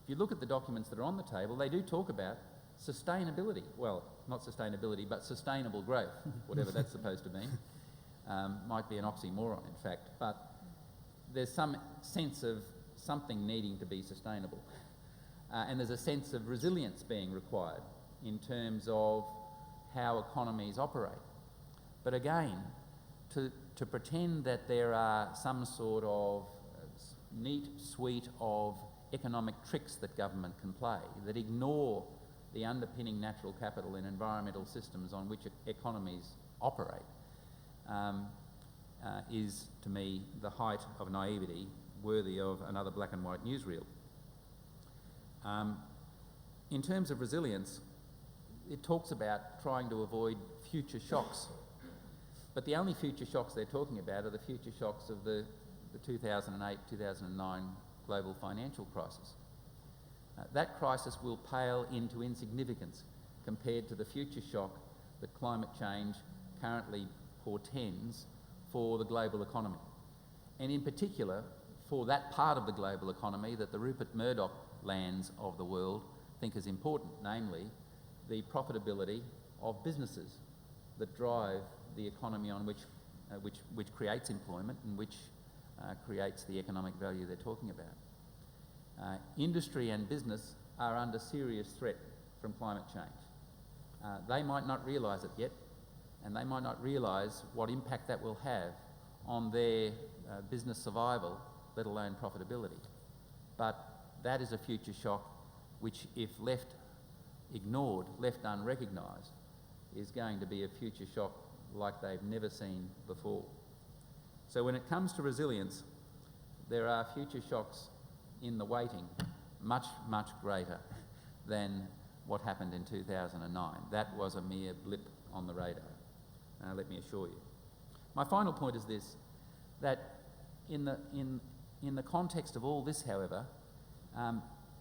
If you look at the documents that are on the table, they do talk about sustainability. Well, not sustainability, but sustainable growth, whatever that's supposed to mean. Might be an oxymoron, in fact, but there's some sense of something needing to be sustainable. And there's a sense of resilience being required in terms of how economies operate. But again, to pretend that there are some sort of neat suite of economic tricks that government can play that ignore the underpinning natural capital in environmental systems on which economies operate is, to me, the height of naivety worthy of another black and white newsreel. In terms of resilience, it talks about trying to avoid future shocks, but the only future shocks they're talking about are the future shocks of the 2008-2009 global financial crisis. That crisis will pale into insignificance compared to the future shock that climate change currently portends for the global economy, and in particular for that part of the global economy that the Rupert Murdoch lands of the world think is important, namely the profitability of businesses that drive the economy on which creates employment and which creates the economic value they're talking about. Industry and business are under serious threat from climate change. They might not realise it yet, and they might not realise what impact that will have on their business survival, let alone profitability. But that is a future shock which, if left ignored, left unrecognised, is going to be a future shock like they've never seen before. So when it comes to resilience, there are future shocks in the waiting much, much greater than what happened in 2009. That was a mere blip on the radar, let me assure you. My final point is this, that in the context of all this, however,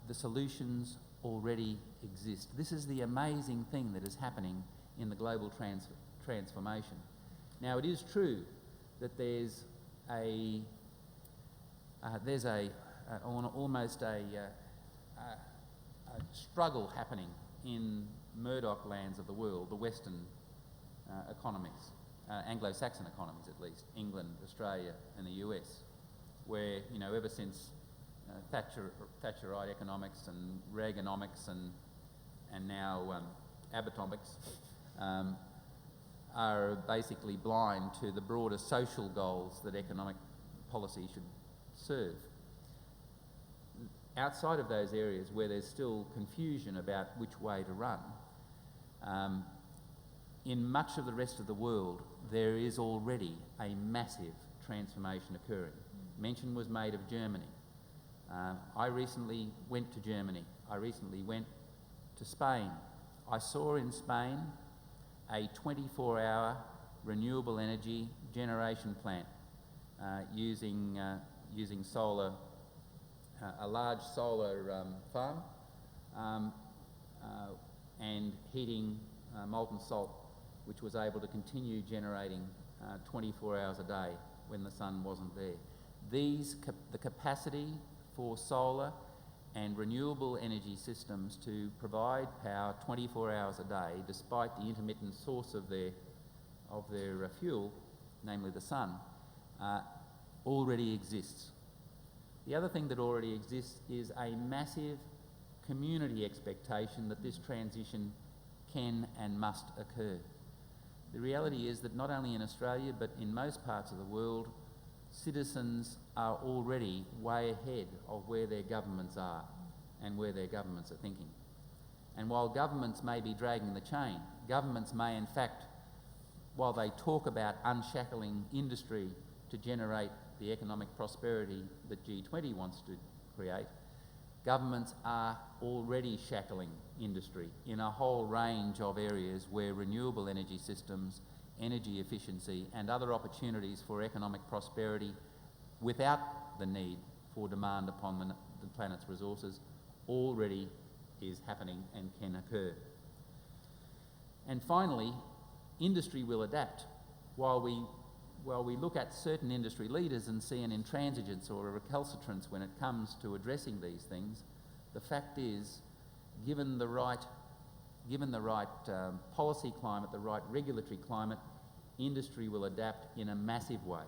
the solutions already exist. This is the amazing thing that is happening in the global transformation. Now, it is true that there's almost a struggle happening in Murdoch lands of the world, the Western economies. Anglo-Saxon economies at least, England, Australia and the US, where, you know, ever since Thatcherite economics and Reaganomics and now Abbottomics are basically blind to the broader social goals that economic policy should serve. Outside of those areas where there's still confusion about which way to run, in much of the rest of the world there is already a massive transformation occurring. Mention was made of Germany. I recently went to Germany. I recently went to Spain. I saw in Spain a 24-hour renewable energy generation plant using solar, a large solar farm, and heating molten salt, which was able to continue generating 24 hours a day when the sun wasn't there. The capacity for solar and renewable energy systems to provide power 24 hours a day, despite the intermittent source of their fuel, namely the sun, already exists. The other thing that already exists is a massive community expectation that this transition can and must occur. The reality is that not only in Australia but in most parts of the world, citizens are already way ahead of where their governments are and where their governments are thinking. And while governments may be dragging the chain, governments may in fact, while they talk about unshackling industry to generate the economic prosperity that G20 wants to create, governments are already shackling industry in a whole range of areas where renewable energy systems, energy efficiency and other opportunities for economic prosperity without the need for demand upon the planet's resources already is happening and can occur. And finally, industry will adapt. While we look at certain industry leaders and see an intransigence or a recalcitrance when it comes to addressing these things, the fact is, given the right policy climate, the right regulatory climate, industry will adapt in a massive way.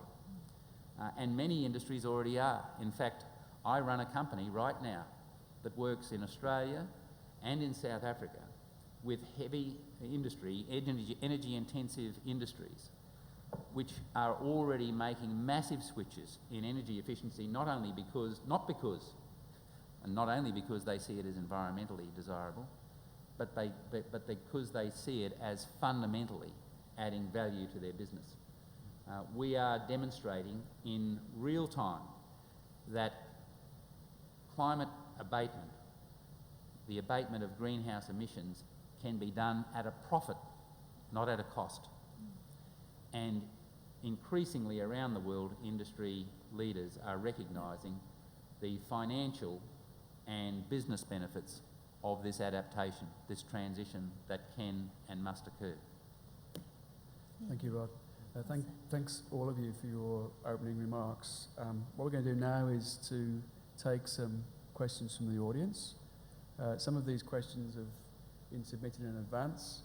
And many industries already are. In fact, I run a company right now that works in Australia and in South Africa with heavy industry, energy-intensive industries, which are already making massive switches in energy efficiency, not only because they see it as environmentally desirable, but because they see it as fundamentally adding value to their business. We are demonstrating in real time that climate abatement, the abatement of greenhouse emissions, can be done at a profit, not at a cost. And increasingly around the world, industry leaders are recognising the financial and business benefits of this adaptation, this transition that can and must occur. Thank you, Rod. Thanks all of you for your opening remarks. What we're going to do now is to take some questions from the audience. Some of these questions have been submitted in advance.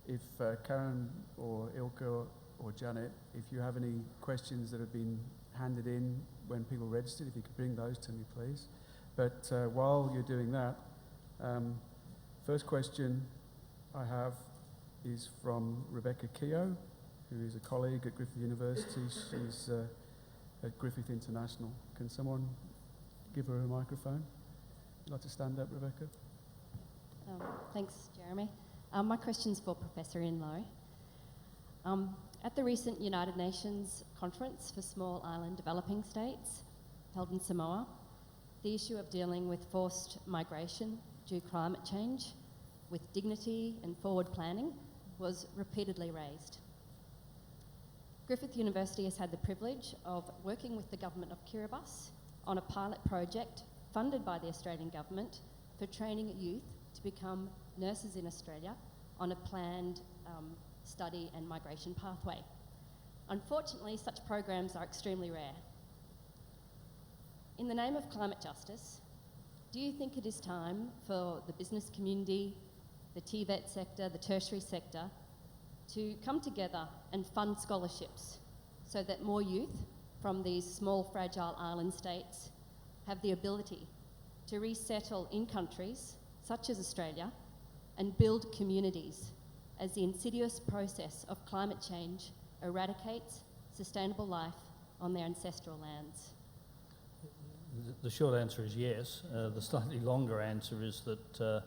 If Karen or Ilka or Janet, if you have any questions that have been handed in when people registered, if you could bring those to me, please. But while you're doing that, first question I have is from Rebecca Keogh, who is a colleague at Griffith University. She's at Griffith International. Can someone give her a microphone? You'd like to stand up, Rebecca? Thanks, Jeremy. My question's for Professor Lowe. At the recent United Nations Conference for Small Island Developing States, held in Samoa, the issue of dealing with forced migration due to climate change with dignity and forward planning was repeatedly raised. Griffith University has had the privilege of working with the government of Kiribati on a pilot project funded by the Australian government for training youth to become nurses in Australia on a planned study and migration pathway. Unfortunately, such programs are extremely rare. In the name of climate justice, do you think it is time for the business community, the TVET sector, the tertiary sector, to come together and fund scholarships so that more youth from these small, fragile island states have the ability to resettle in countries such as Australia and build communities as the insidious process of climate change eradicates sustainable life on their ancestral lands? The short answer is yes. The slightly longer answer is that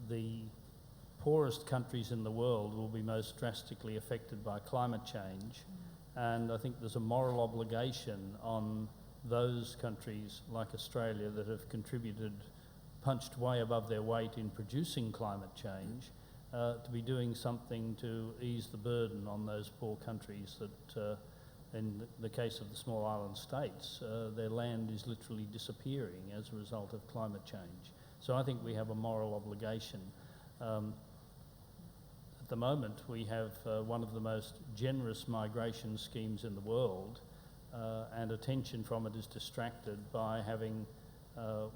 the poorest countries in the world will be most drastically affected by climate change. And I think there's a moral obligation on those countries like Australia that have contributed, punched way above their weight in producing climate change, to be doing something to ease the burden on those poor countries that, in the case of the small island states, their land is literally disappearing as a result of climate change. So I think we have a moral obligation. At the moment, we have one of the most generous migration schemes in the world, and attention from it is distracted by having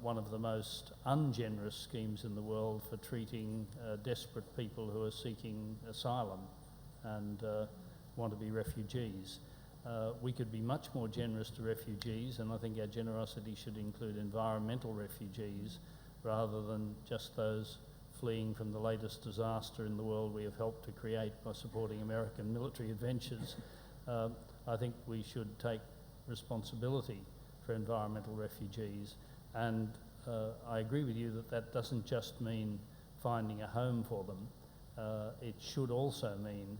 one of the most ungenerous schemes in the world for treating desperate people who are seeking asylum and want to be refugees. We could be much more generous to refugees, and I think our generosity should include environmental refugees rather than just those fleeing from the latest disaster in the world we have helped to create by supporting American military adventures. I think we should take responsibility for environmental refugees, and I agree with you that that doesn't just mean finding a home for them. It should also mean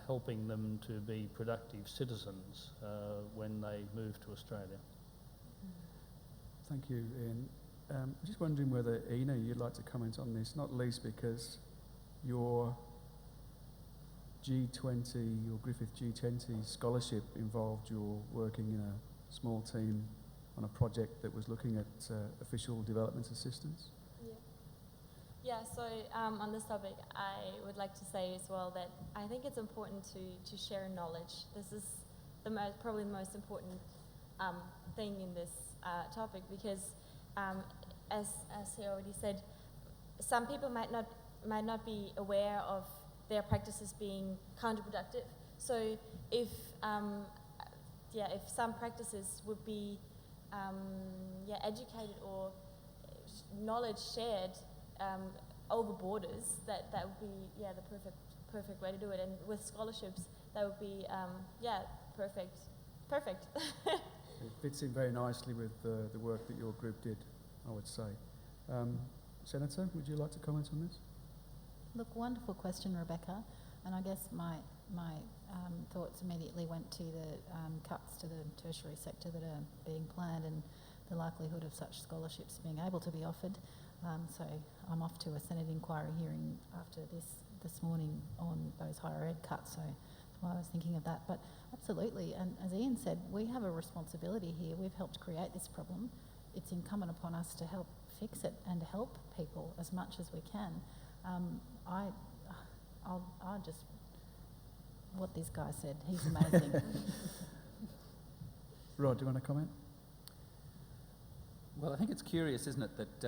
helping them to be productive citizens when they move to Australia. Thank you, Ian. I'm just wondering whether, Ina, you'd like to comment on this, not least because your G20, your Griffith G20 scholarship involved your working in a small team on a project that was looking at official development assistance. Yeah, so on this topic, I would like to say as well that I think it's important to share knowledge. This is probably the most important thing in this topic, because as he already said, some people might not be aware of their practices being counterproductive. So if some practices would be educated or knowledge shared over borders, that would be the perfect way to do it. And with scholarships, that would be perfect. It fits in very nicely with the work that your group did, I would say. Senator, would you like to comment on this? Look, wonderful question, Rebecca. And I guess my thoughts immediately went to the cuts to the tertiary sector that are being planned and the likelihood of such scholarships being able to be offered. So I'm off to a Senate inquiry hearing after this morning on those higher ed cuts, so that's why I was thinking of that. But absolutely, and as Ian said, we have a responsibility here. We've helped create this problem. It's incumbent upon us to help fix it and help people as much as we can. I'll just, what this guy said, he's amazing. Rod, do you want to comment? Well, I think it's curious, isn't it, that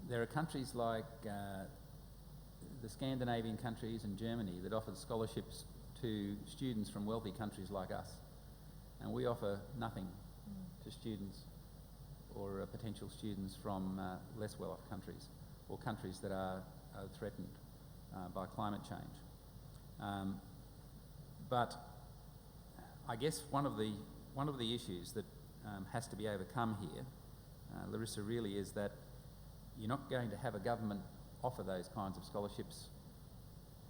there are countries like the Scandinavian countries and Germany that offer scholarships to students from wealthy countries like us, and we offer nothing to students or potential students from less well-off countries or countries that are threatened by climate change. But I guess one of the issues that has to be overcome here, Larissa, really is that you're not going to have a government offer those kinds of scholarships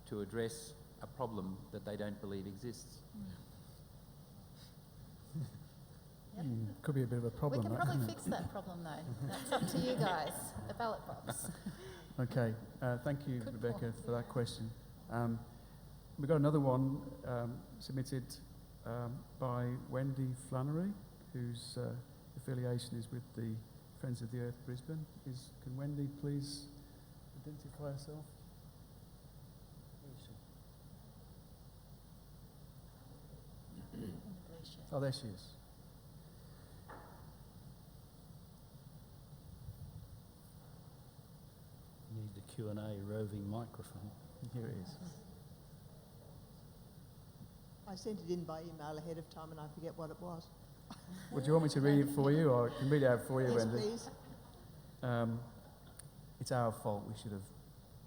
to address a problem that they don't believe exists. Yep. Could be a bit of a problem. We can probably fix that problem though. That's up to you guys, the ballot box. Okay, thank you, Good Rebecca, point. for that question. We've got another one submitted by Wendy Flannery, whose affiliation is with the Friends of the Earth Brisbane. Can Wendy please identify herself? Oh, there she is. Need the Q&A roving microphone. Here it is. I sent it in by email ahead of time and I forget what it was. Would you want me to read it for you, or I can read it out for you, Yes, Wendy? please. It's our fault. We should have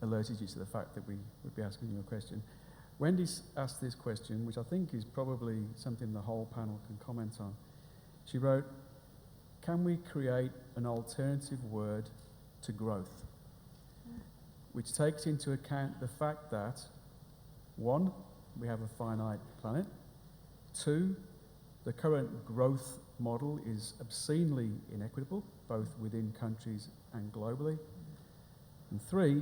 alerted you to the fact that we would be asking you a question. Wendy's asked this question, which I think is probably something the whole panel can comment on. She wrote, can we create an alternative word to growth, which takes into account the fact that, 1, we have a finite planet, 2, the current growth model is obscenely inequitable, both within countries and globally, and 3,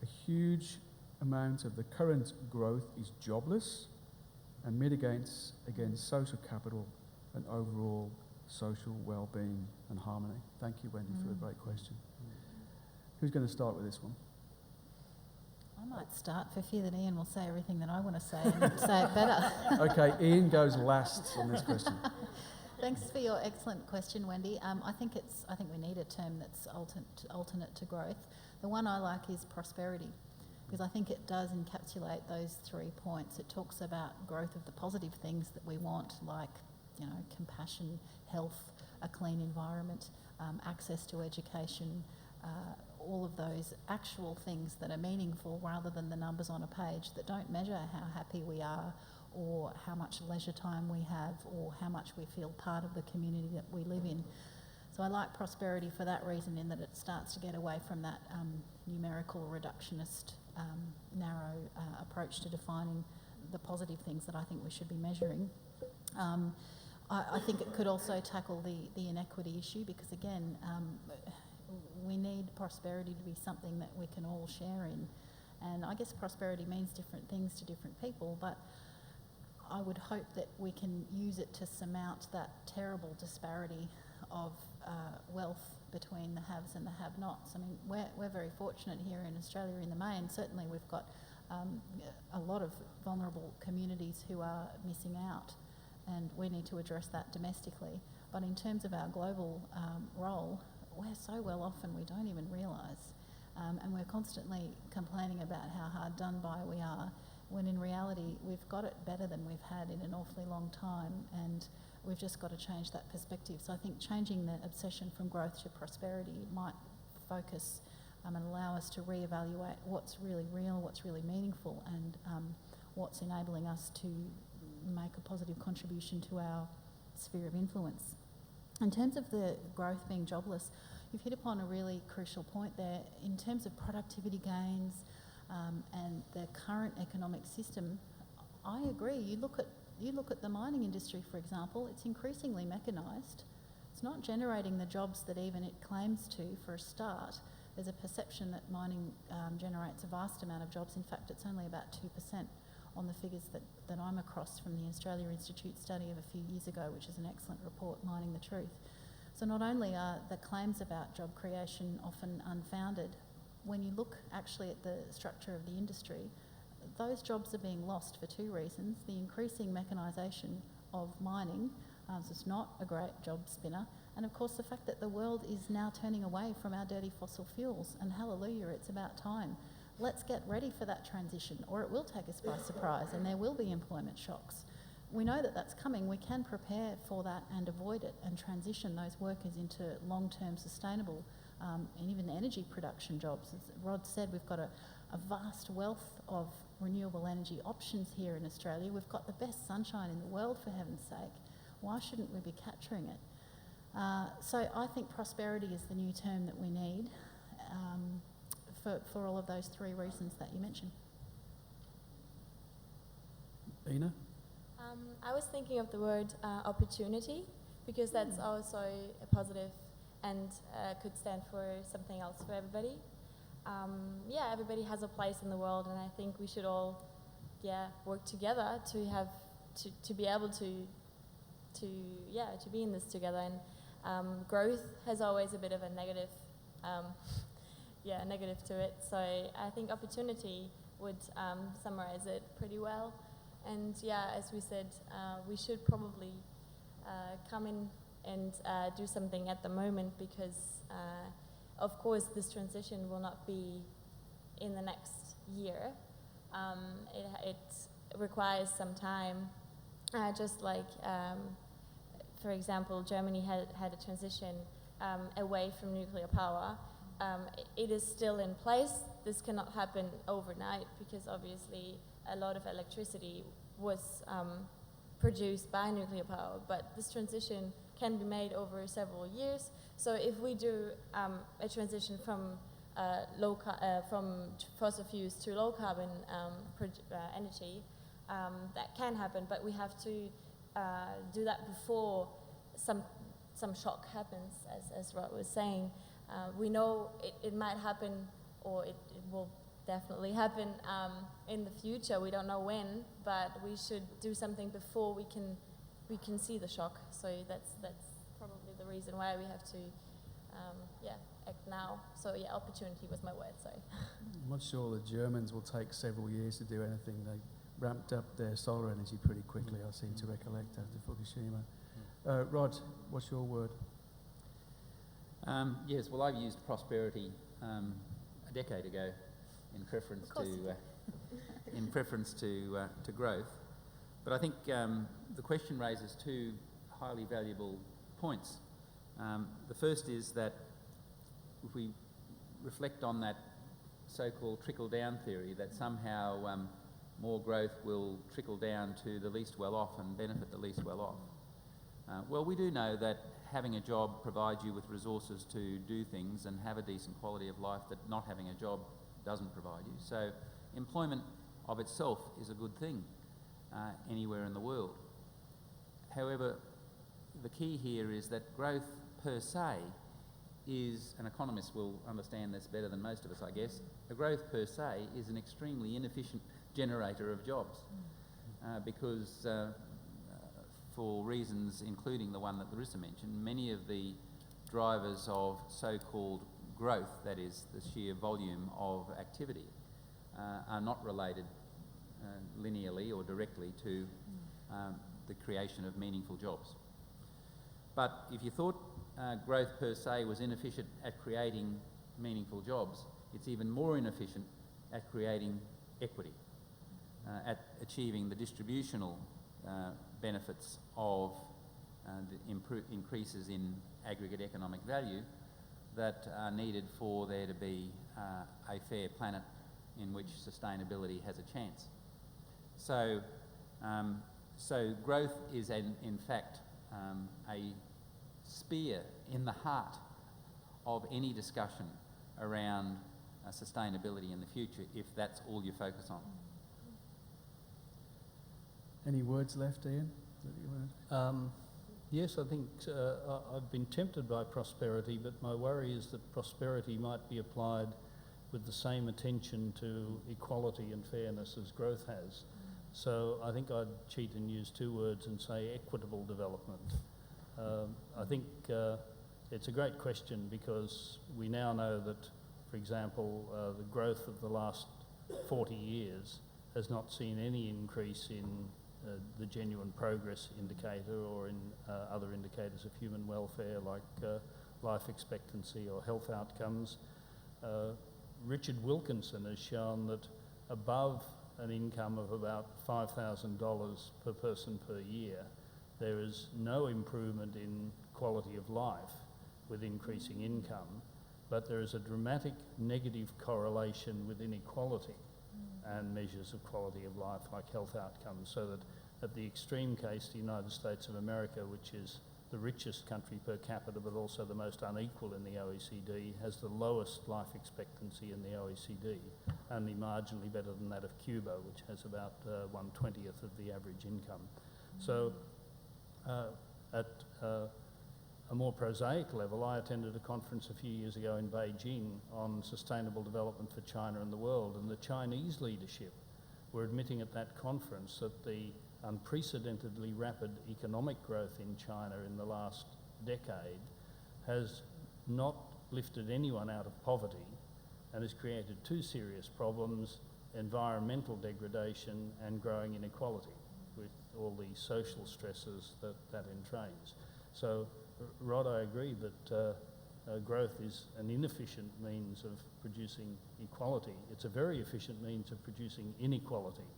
a huge amount of the current growth is jobless and mitigates against social capital and overall social well-being and harmony. Thank you, Wendy, for a great question. Who's going to start with this one? I might start for fear that Ian will say everything that I want to say and say it better. Okay, Ian goes last on this question. Thanks for your excellent question, Wendy. I think we need a term that's alternate to growth. The one I like is prosperity, because I think it does encapsulate those 3 points. It talks about growth of the positive things that we want, like, you know, compassion, health, a clean environment, access to education, all of those actual things that are meaningful rather than the numbers on a page that don't measure how happy we are or how much leisure time we have or how much we feel part of the community that we live in. So I like prosperity for that reason, in that it starts to get away from that numerical reductionist narrow approach to defining the positive things that I think we should be measuring. I think it could also tackle the inequity issue, because again, we need prosperity to be something that we can all share in. And I guess prosperity means different things to different people, but I would hope that we can use it to surmount that terrible disparity of wealth between the haves and the have-nots. I mean, we're very fortunate here in Australia in the main. Certainly we've got a lot of vulnerable communities who are missing out, and we need to address that domestically. But in terms of our global role, we're so well off and we don't even realise. And we're constantly complaining about how hard done by we are, when in reality we've got it better than we've had in an awfully long time, and we've just got to change that perspective. So I think changing the obsession from growth to prosperity might focus and allow us to reevaluate what's really real, what's really meaningful, and what's enabling us to make a positive contribution to our sphere of influence. In terms of the growth being jobless, you've hit upon a really crucial point there. In terms of productivity gains and the current economic system, I agree. You look at the mining industry, for example, it's increasingly mechanised. It's not generating the jobs that even it claims to for a start. There's a perception that mining generates a vast amount of jobs. In fact, it's only about 2% on the figures that I'm across from the Australia Institute study of a few years ago, which is an excellent report, Mining the Truth. So not only are the claims about job creation often unfounded, when you look actually at the structure of the industry, those jobs are being lost for 2 reasons. The increasing mechanisation of mining, so it's not a great job spinner, and of course the fact that the world is now turning away from our dirty fossil fuels, and hallelujah, it's about time. Let's get ready for that transition, or it will take us by surprise and there will be employment shocks. We know that that's coming. We can prepare for that and avoid it and transition those workers into long-term sustainable and even energy production jobs. As Rod said, we've got a vast wealth of renewable energy options here in Australia. We've got the best sunshine in the world, for heaven's sake. Why shouldn't we be capturing it? So I think prosperity is the new term that we need for all of those 3 reasons that you mentioned. Ina? I was thinking of the word opportunity, because that's also a positive and could stand for something else for everybody. Yeah, everybody has a place in the world, and I think we should all, work together to be able to be in this together. And growth has always a bit of a negative, negative to it. So I think opportunity would summarise it pretty well. And as we said, we should probably come in and do something at the moment, because of course this transition will not be in the next year. requires some time. Just like, for example, Germany had a transition away from nuclear power. It is still in place. This cannot happen overnight because obviously a lot of electricity was produced by nuclear power, but this transition can be made over several years. So if we do a transition from from fossil fuels to low carbon energy, that can happen, but we have to do that before some shock happens, as Rod was saying. We know it might happen, or it will definitely happen in the future. We don't know when, but we should do something before we can see the shock. So that's probably the reason why we have to act now. So yeah, opportunity was my word. Sorry. I'm not sure the Germans will take several years to do anything. They ramped up their solar energy pretty quickly, I seem to recollect, after Fukushima. Rod, what's your word? Yes, well, I've used prosperity a decade ago in preference to growth. But I think the question raises two highly valuable points. The first is that if we reflect on that so-called trickle-down theory, that somehow more growth will trickle down to the least well-off and benefit the least well-off. Well, we do know that having a job provides you with resources to do things and have a decent quality of life that not having a job doesn't provide you. So employment of itself is a good thing anywhere in the world. However, the key here is that growth per se is, and economists will understand this better than most of us, I guess, the growth per se is an extremely inefficient generator of jobs because for reasons including the one that Larissa mentioned, many of the drivers of so-called growth, that is the sheer volume of activity, are not related linearly or directly to the creation of meaningful jobs. But if you thought growth per se was inefficient at creating meaningful jobs, it's even more inefficient at creating equity, at achieving the distributional benefits of the increases in aggregate economic value that are needed for there to be a fair planet in which sustainability has a chance. So, so growth is in fact a spear in the heart of any discussion around sustainability in the future, if that's all you focus on. Any words left, Ian? That you wanted? Yes, I think I've been tempted by prosperity, but my worry is that prosperity might be applied with the same attention to equality and fairness as growth has. So I think I'd cheat and use two words and say equitable development. I think it's a great question because we now know that, for example, the growth of the last 40 years has not seen any increase in the genuine progress indicator or in other indicators of human welfare like life expectancy or health outcomes. Richard Wilkinson has shown that above an income of about $5,000 per person per year, there is no improvement in quality of life with increasing income, but there is a dramatic negative correlation with inequality and measures of quality of life like health outcomes, so that at the extreme case, the United States of America, which is the richest country per capita but also the most unequal in the OECD, has the lowest life expectancy in the OECD, only marginally better than that of Cuba, which has about 1/20th of the average income. So at a more prosaic level, I attended a conference a few years ago in Beijing on sustainable development for China and the world, and the Chinese leadership were admitting at that conference that the unprecedentedly rapid economic growth in China in the last decade has not lifted anyone out of poverty and has created two serious problems: environmental degradation and growing inequality, with all the social stresses that entrains. So, Rod, I agree that growth is an inefficient means of producing equality. It's a very efficient means of producing inequality.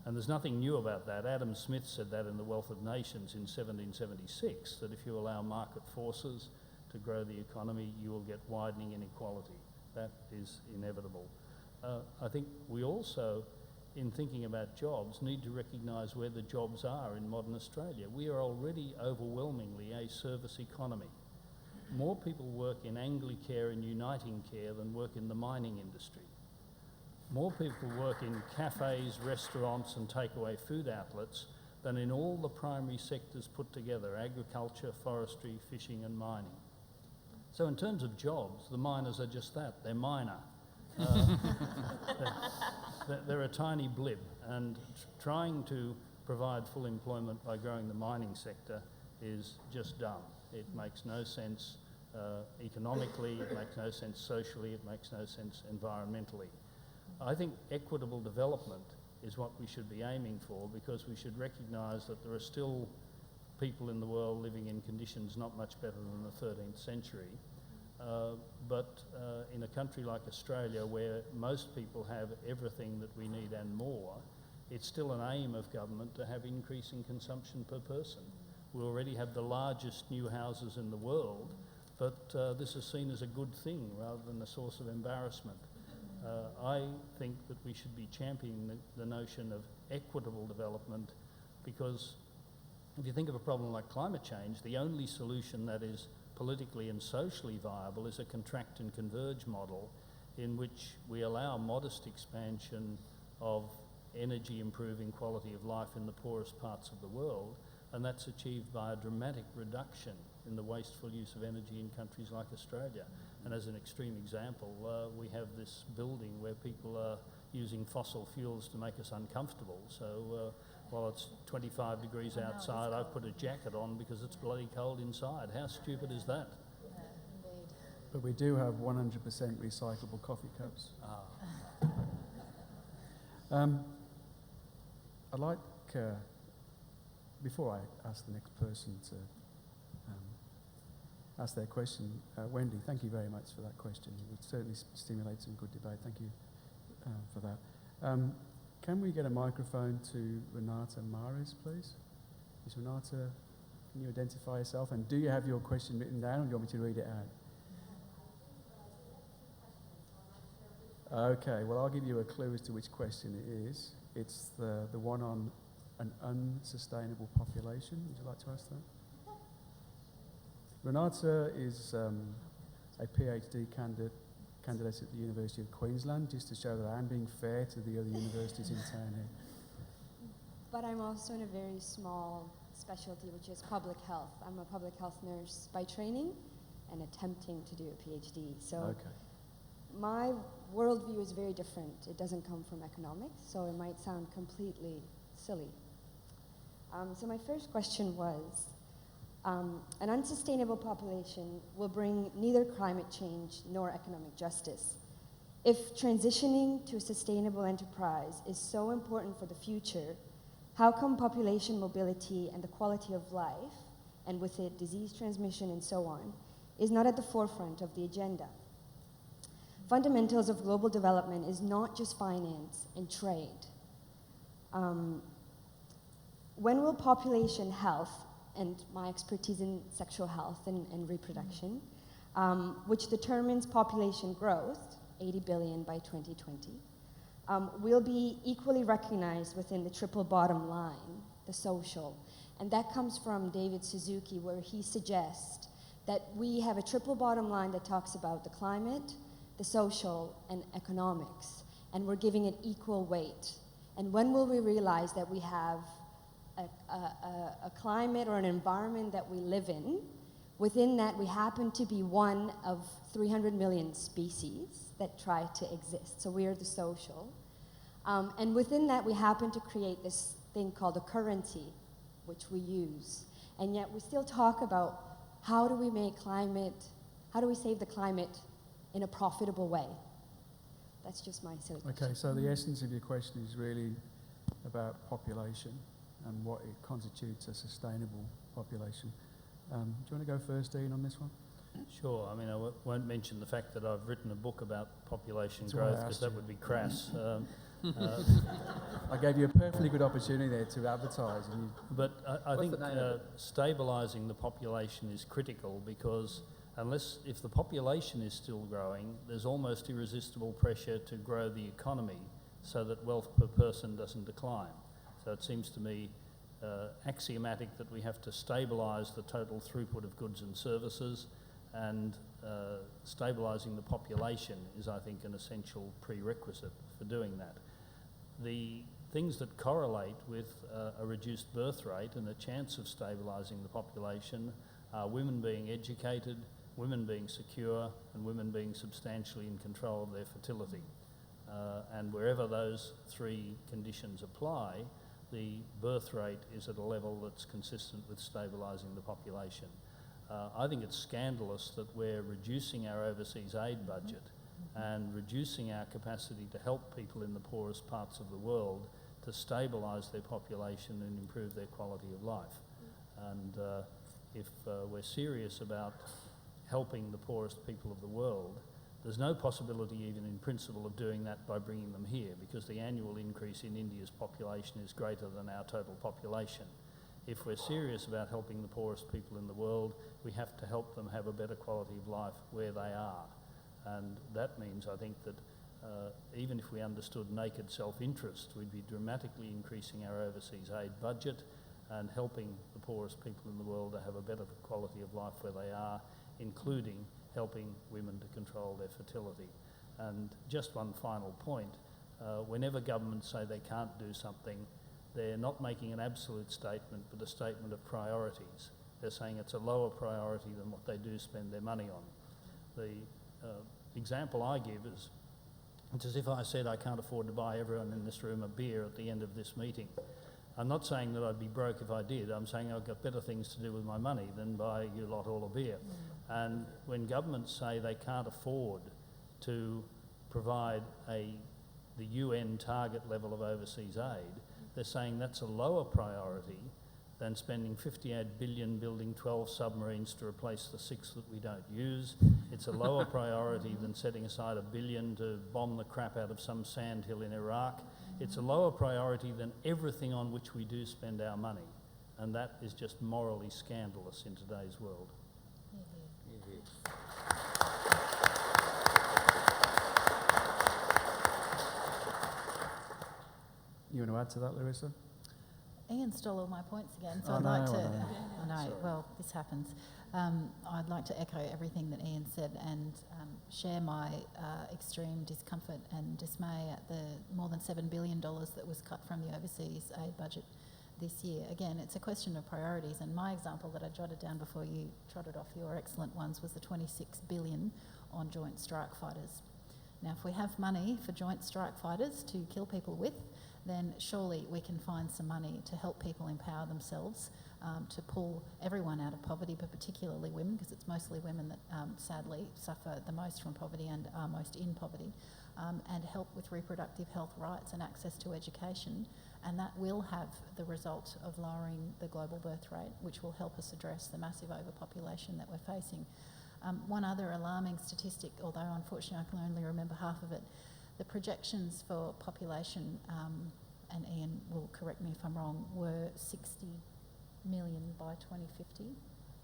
And there's nothing new about that. Adam Smith said that in the Wealth of Nations in 1776, that if you allow market forces to grow the economy, you will get widening inequality. That is inevitable. I think we also, in thinking about jobs, need to recognise where the jobs are in modern Australia. We are already overwhelmingly a service economy. More people work in Anglicare and Uniting Care than work in the mining industry. More people work in cafes, restaurants and takeaway food outlets than in all the primary sectors put together: agriculture, forestry, fishing and mining. So in terms of jobs, the miners are just that, they're minor. They're a tiny blip, and trying to provide full employment by growing the mining sector is just dumb. It makes no sense economically, it makes no sense socially, it makes no sense environmentally. I think equitable development is what we should be aiming for, because we should recognise that there are still people in the world living in conditions not much better than the 13th century. But in a country like Australia, where most people have everything that we need and more, it's still an aim of government to have increasing consumption per person. We already have the largest new houses in the world, but this is seen as a good thing rather than a source of embarrassment. I think that we should be championing the notion of equitable development, because if you think of a problem like climate change, the only solution that is politically and socially viable is a contract and converge model in which we allow modest expansion of energy improving quality of life in the poorest parts of the world, and that's achieved by a dramatic reduction in the wasteful use of energy in countries like Australia. And as an extreme example, we have this building where people are using fossil fuels to make us uncomfortable. So while it's 25 degrees outside, I've put a jacket on because it's bloody cold inside. How stupid is that? Indeed. But we do have 100% recyclable coffee cups. I'd like, before I ask the next person to ask their question, Wendy, thank you very much for that question. It would certainly stimulate some good debate. Thank you for that. Can we get a microphone to Renata Mares, please? Is Renata, can you identify yourself? And do you have your question written down, or do you want me to read it out? Okay, well, I'll give you a clue as to which question it is. It's the one on an unsustainable population. Would you like to ask that? Renata is a PhD candidate at the University of Queensland, just to show that I'm being fair to the other universities in town here. But I'm also in a very small specialty, which is public health. I'm a public health nurse by training and attempting to do a PhD. So my worldview is very different. It doesn't come from economics, so it might sound completely silly. So my first question was, an unsustainable population will bring neither climate change nor economic justice. If transitioning to a sustainable enterprise is so important for the future, how come population mobility and the quality of life, and with it disease transmission and so on, is not at the forefront of the agenda? Fundamentals of global development is not just finance and trade. When will population health, and my expertise in sexual health and reproduction, which determines population growth, 80 billion by 2020, will be equally recognized within the triple bottom line, the social. And that comes from David Suzuki, where he suggests that we have a triple bottom line that talks about the climate, the social, and economics, and we're giving it equal weight. And when will we realize that we have a climate or an environment that we live in? Within that, we happen to be one of 300 million species that try to exist. So we are the social. And within that, we happen to create this thing called a currency, which we use. And yet we still talk about how do we save the climate in a profitable way? That's just my silly question. Okay, so the essence of your question is really about population and what it constitutes a sustainable population. Do you want to go first, Ian, on this one? Sure. I mean, I won't mention the fact that I've written a book about population That's why I growth, because asked that you. would be crass. I gave you a perfectly good opportunity there to advertise. And you, But I What's think the name of it? stabilising the population is critical, because if the population is still growing, there's almost irresistible pressure to grow the economy so that wealth per person doesn't decline. So it seems to me axiomatic that we have to stabilise the total throughput of goods and services, and stabilising the population is, I think, an essential prerequisite for doing that. The things that correlate with a reduced birth rate and a chance of stabilising the population are women being educated, women being secure, and women being substantially in control of their fertility. And wherever those three conditions apply, the birth rate is at a level that's consistent with stabilising the population. I think it's scandalous that we're reducing our overseas aid budget and reducing our capacity to help people in the poorest parts of the world to stabilise their population and improve their quality of life. And if we're serious about helping the poorest people of the world, there's no possibility even in principle of doing that by bringing them here, because the annual increase in India's population is greater than our total population. If we're serious about helping the poorest people in the world, we have to help them have a better quality of life where they are. And that means, I think, that even if we understood naked self-interest, we'd be dramatically increasing our overseas aid budget and helping the poorest people in the world to have a better quality of life where they are, including helping women to control their fertility. And just one final point, whenever governments say they can't do something, they're not making an absolute statement, but a statement of priorities. They're saying it's a lower priority than what they do spend their money on. The example I give is, it's as if I said I can't afford to buy everyone in this room a beer at the end of this meeting. I'm not saying that I'd be broke if I did. I'm saying I've got better things to do with my money than buy you lot all a beer. And when governments say they can't afford to provide the UN target level of overseas aid, they're saying that's a lower priority than spending 58 billion building 12 submarines to replace the 6 that we don't use. It's a lower priority than setting aside $1 billion to bomb the crap out of some sandhill in Iraq. It's a lower priority than everything on which we do spend our money. And that is just morally scandalous in today's world. you want to add to that, Larissa? Ian stole all my points again, so I I'd know, like to. I know. I know. Sorry. Well, this happens. I'd like to echo everything that Ian said and share my extreme discomfort and dismay at the more than $7 billion that was cut from the overseas aid budget this year. Again, it's a question of priorities, and my example that I jotted down before you trotted off your excellent ones was the $26 billion on joint strike fighters. Now, if we have money for joint strike fighters to kill people with, then surely we can find some money to help people empower themselves, to pull everyone out of poverty, but particularly women, because it's mostly women that sadly suffer the most from poverty and are most in poverty, and help with reproductive health rights and access to education. And that will have the result of lowering the global birth rate, which will help us address the massive overpopulation that we're facing. One other alarming statistic, although unfortunately I can only remember half of it, the projections for population, and Ian will correct me if I'm wrong, were 60 million by 2050.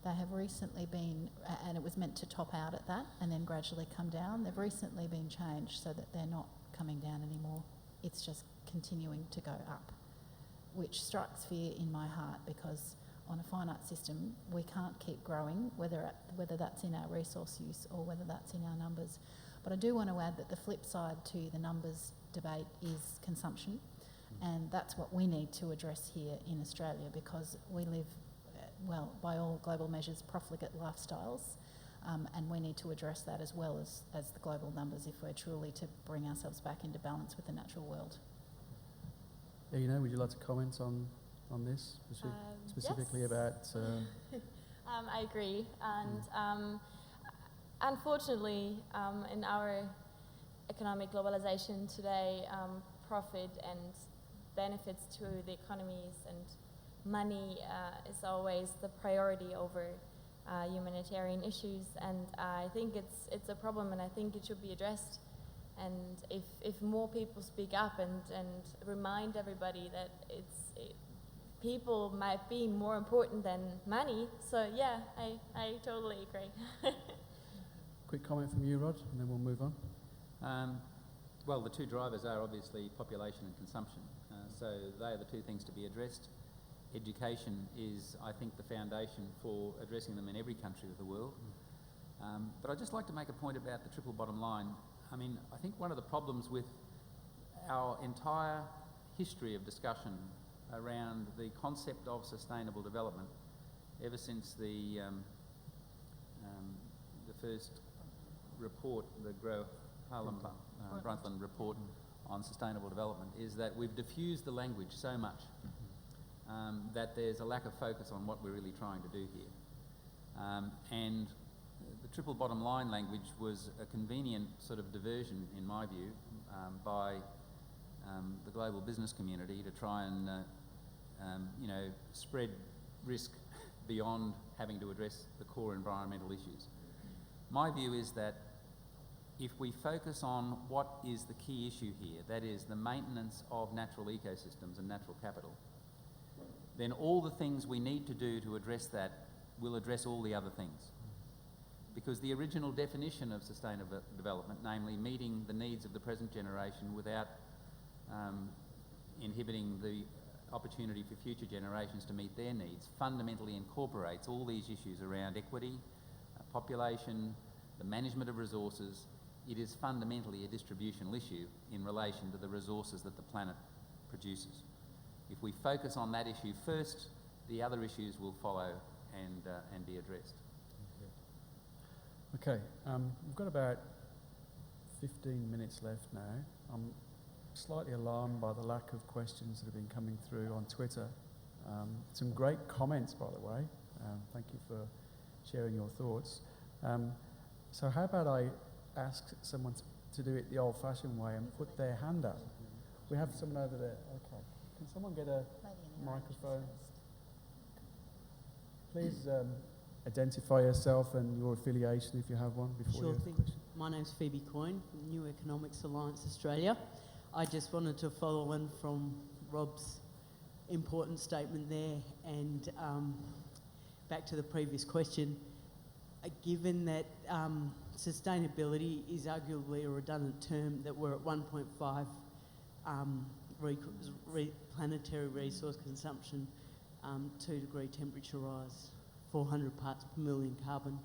They have recently been, and it was meant to top out at that and then gradually come down. They've recently been changed so that they're not coming down anymore. It's just continuing to go up, which strikes fear in my heart, because on a finite system we can't keep growing, whether that's in our resource use or whether that's in our numbers. But I do want to add that the flip side to the numbers debate is consumption, and that's what we need to address here in Australia, because we live, well, by all global measures, profligate lifestyles, and we need to address that as well as the global numbers if we're truly to bring ourselves back into balance with the natural world. Ina, would you like to comment on this, specifically yes. about... I agree, and unfortunately, in our economic globalization today, profit and benefits to the economies and money is always the priority over humanitarian issues, and I think it's a problem, and I think it should be addressed. And if more people speak up and remind everybody that people might be more important than money. So yeah, I totally agree. Quick comment from you, Rod, and then we'll move on. Well, the two drivers are obviously population and consumption. So they are the two things to be addressed. Education is, I think, the foundation for addressing them in every country of the world. But I'd just like to make a point about the triple bottom line. I mean, I think one of the problems with our entire history of discussion around the concept of sustainable development, ever since the first report, the Brundtland report on sustainable development, is that we've diffused the language so much that there's a lack of focus on what we're really trying to do here. And the triple bottom line language was a convenient sort of diversion, in my view, by the global business community to try and spread risk beyond having to address the core environmental issues. My view is that if we focus on what is the key issue here, that is the maintenance of natural ecosystems and natural capital, then all the things we need to do to address that will address all the other things. Because the original definition of sustainable development, namely meeting the needs of the present generation without inhibiting the opportunity for future generations to meet their needs, fundamentally incorporates all these issues around equity, population, the management of resources. It is fundamentally a distributional issue in relation to the resources that the planet produces. If we focus on that issue first, the other issues will follow and be addressed. Okay, we've got about 15 minutes left now. I'm slightly alarmed by the lack of questions that have been coming through on Twitter. Some great comments, by the way. Thank you for sharing your thoughts. So how about I ask someone to do it the old-fashioned way and put their hand up? We have someone over there. Okay. Can someone get a microphone? Please identify yourself and your affiliation if you have one before you ask the question. My name's Phoebe Coyne from New Economics Alliance Australia. I just wanted to follow on from Rob's important statement there and back to the previous question. Given that sustainability is arguably a redundant term, that we're at 1.5 planetary resource consumption, 2-degree temperature rise, 400 parts per million carbon.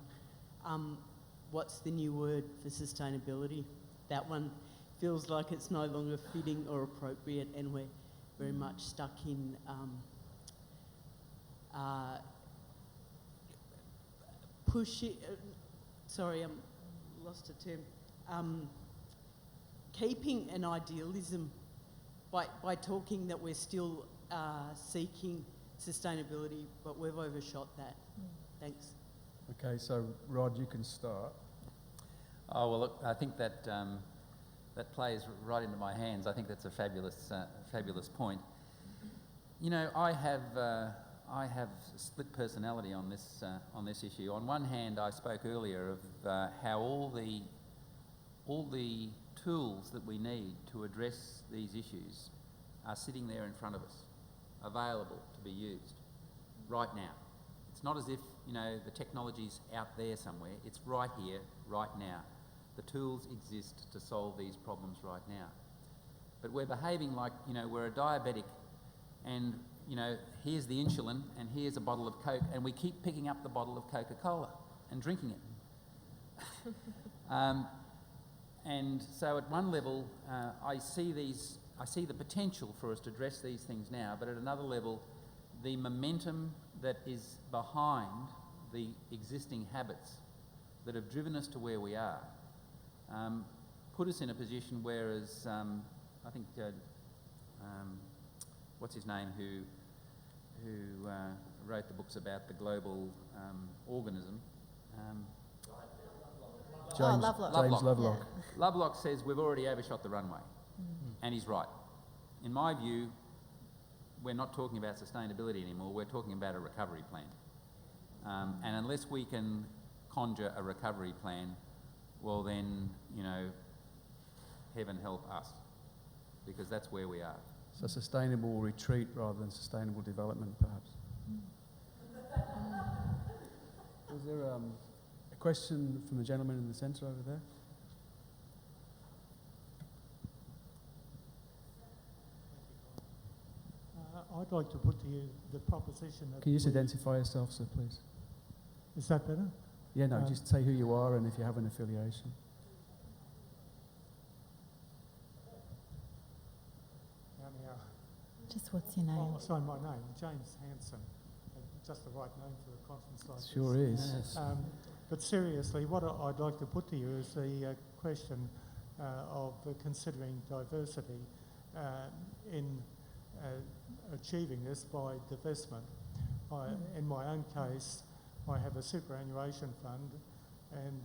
What's the new word for sustainability? That one feels like it's no longer fitting or appropriate, and we're very much stuck in lost a term. Keeping an idealism by talking that we're still seeking sustainability, but we've overshot that. Thanks. Okay, so Rod, you can start. Oh, well, look, I think that that plays right into my hands. I think that's a fabulous point. You know, I have a split personality on this issue. On one hand, I spoke earlier of how all the tools that we need to address these issues are sitting there in front of us, available to be used right now. It's not as if, you know, the technology's out there somewhere. It's right here, right now. The tools exist to solve these problems right now. But we're behaving like, you know, we're a diabetic and, you know, here's the insulin and here's a bottle of Coke, and we keep picking up the bottle of Coca-Cola and drinking it. And so at one level, I see the potential for us to address these things now, but at another level, the momentum that is behind the existing habits that have driven us to where we are put us in a position where, as I think, what's his name, who wrote the books about the global organism, Lovelock. Yeah. Lovelock says we've already overshot the runway, and he's right. In my view, we're not talking about sustainability anymore, we're talking about a recovery plan. And unless we can conjure a recovery plan, well then, you know, heaven help us, because that's where we are. So sustainable retreat rather than sustainable development, perhaps. Was there a question from the gentleman in the centre over there? I'd like to put to you the proposition that... Can you just identify yourself, sir, please? Is that better? Yeah, no, just say who you are and if you have an affiliation. Just what's your name? Oh, sorry, my name, James Hanson. Just the right name for a conference like this. Sure is. Yes. But seriously, what I'd like to put to you is the question of considering diversity in achieving this by divestment. In my own case, I have a superannuation fund, and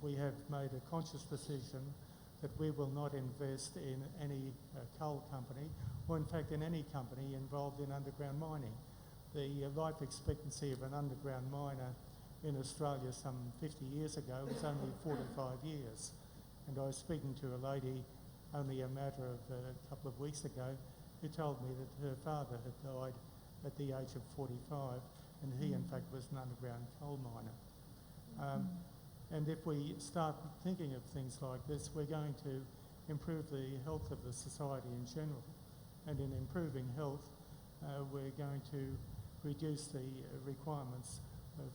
we have made a conscious decision that we will not invest in any coal company, or in fact in any company involved in underground mining. The life expectancy of an underground miner in Australia some 50 years ago was only 45 years. And I was speaking to a lady only a matter of a couple of weeks ago who told me that her father had died at the age of 45, and he in fact was an underground coal miner. And if we start thinking of things like this, we're going to improve the health of the society in general. And in improving health, we're going to reduce the requirements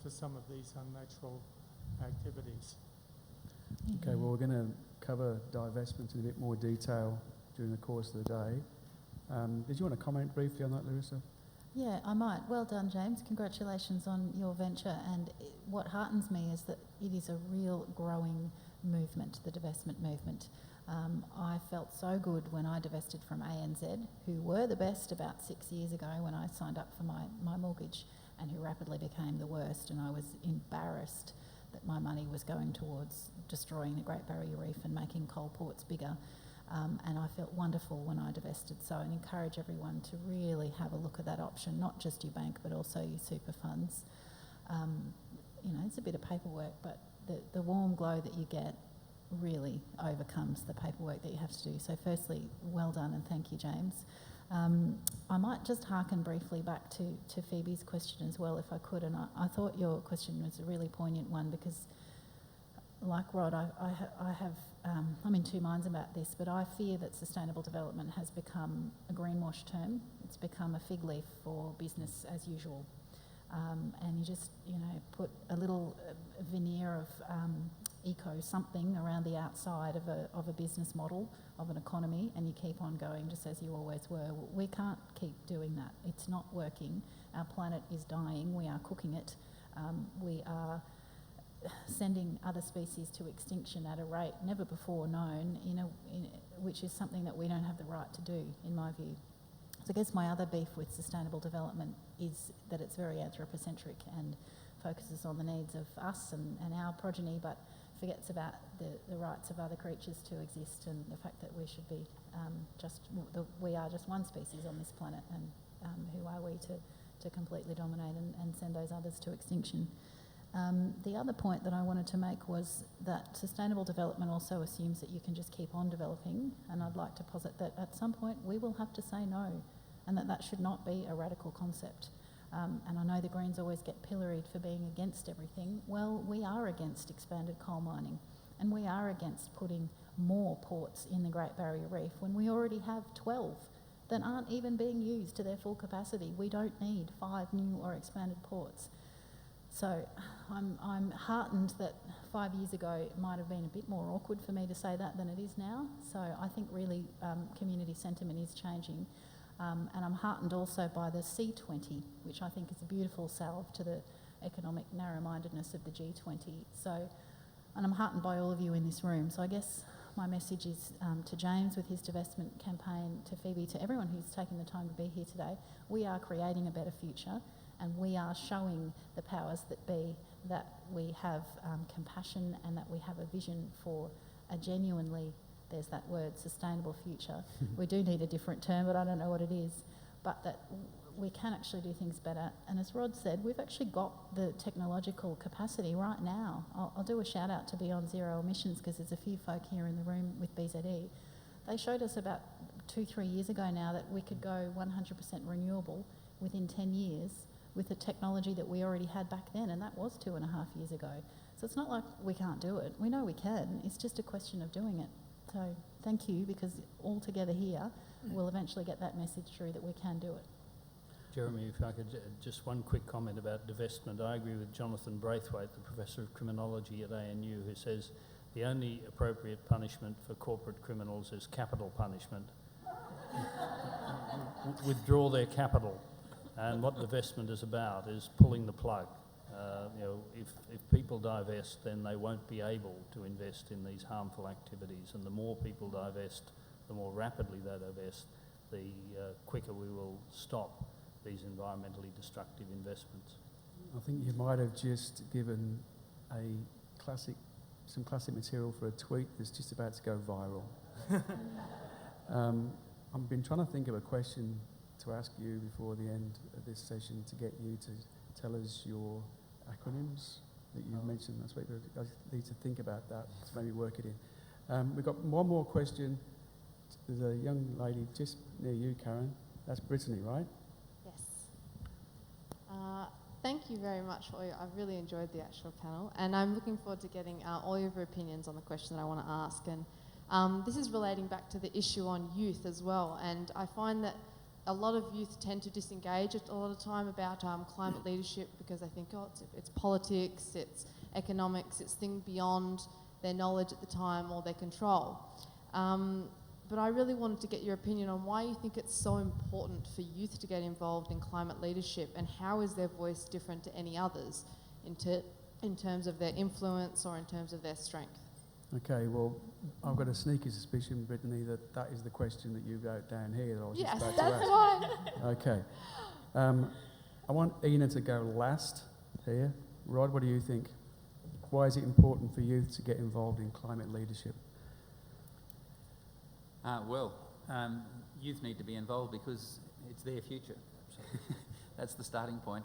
for some of these unnatural activities. Okay, well, we're going to cover divestment in a bit more detail during the course of the day. Did you want to comment briefly on that, Larissa? Yeah, I might. Well done, James. Congratulations on your venture. And what heartens me is that it is a real growing movement, the divestment movement. I felt so good when I divested from ANZ, who were the best about 6 years ago when I signed up for my mortgage, and who rapidly became the worst. And I was embarrassed that my money was going towards destroying the Great Barrier Reef and making coal ports bigger. And I felt wonderful when I divested. So I encourage everyone to really have a look at that option, not just your bank, but also your super funds. You know, it's a bit of paperwork, but the warm glow that you get really overcomes the paperwork that you have to do. So firstly, well done, and thank you, James. I might just hearken briefly back to Phoebe's question as well, if I could. And I thought your question was a really poignant one, because like Rod, I'm in two minds about this, but I fear that sustainable development has become a greenwash term. It's become a fig leaf for business as usual. And you just, you know, put a little veneer of eco something around the outside of a business model, of an economy, and you keep on going just as you always were. We can't keep doing that. It's not working. Our planet is dying. We are cooking it. We are sending other species to extinction at a rate never before known, which is something that we don't have the right to do, in my view. So I guess my other beef with sustainable development is that it's very anthropocentric and focuses on the needs of us and our progeny, but forgets about the rights of other creatures to exist, and the fact that we should be we are just one species on this planet, and who are we to completely dominate and send those others to extinction. The other point that I wanted to make was that sustainable development also assumes that you can just keep on developing, and I'd like to posit that at some point we will have to say no, and that should not be a radical concept. And I know the Greens always get pilloried for being against everything. Well, we are against expanded coal mining, and we are against putting more ports in the Great Barrier Reef when we already have 12 that aren't even being used to their full capacity. We don't need 5 new or expanded ports. So I'm heartened that 5 years ago it might have been a bit more awkward for me to say that than it is now. So I think really community sentiment is changing. And I'm heartened also by the C20, which I think is a beautiful salve to the economic narrow-mindedness of the G20. So, and I'm heartened by all of you in this room. So I guess my message is to James with his divestment campaign, to Phoebe, to everyone who's taken the time to be here today. We are creating a better future, and we are showing the powers that be that we have compassion and that we have a vision for a genuinely, there's that word, sustainable future. We do need a different term, but I don't know what it is. But that we can actually do things better. And as Rod said, we've actually got the technological capacity right now. I'll do a shout out to Beyond Zero Emissions because there's a few folk here in the room with BZE. They showed us about 2-3 years ago now that we could go 100% renewable within 10 years with the technology that we already had back then, and that was 2.5 years ago. So it's not like we can't do it. We know we can. It's just a question of doing it. So thank you, because all together here, we'll eventually get that message through that we can do it. Jeremy, if I could just one quick comment about divestment. I agree with Jonathan Braithwaite, the Professor of Criminology at ANU, who says the only appropriate punishment for corporate criminals is capital punishment. Withdraw their capital. And what divestment is about is pulling the plug. If people divest, then they won't be able to invest in these harmful activities. And the more people divest, the more rapidly they divest, the quicker we will stop these environmentally destructive investments. I think you might have just given some classic material for a tweet that's just about to go viral. I've been trying to think of a question to ask you before the end of this session to get you to tell us your acronyms that you mentioned last week. I need to think about that to maybe work it in. We've got one more question. There's a young lady just near you, Karen. That's Brittany, right? Yes. Thank you very much for I've really enjoyed the actual panel, and I'm looking forward to getting all of your opinions on the question that I want to ask. And this is relating back to the issue on youth as well, and I find that a lot of youth tend to disengage a lot of time about climate leadership because they think, it's politics, it's economics, it's things beyond their knowledge at the time or their control. But I really wanted to get your opinion on why you think it's so important for youth to get involved in climate leadership, and how is their voice different to any others in terms of their influence or in terms of their strength? Okay, well, I've got a sneaky suspicion, Brittany, that is the question that you wrote down here that I was just about to ask. Yes, that's why. Okay. I want Ina to go last here. Rod, what do you think? Why is it important for youth to get involved in climate leadership? Youth need to be involved because it's their future. That's the starting point.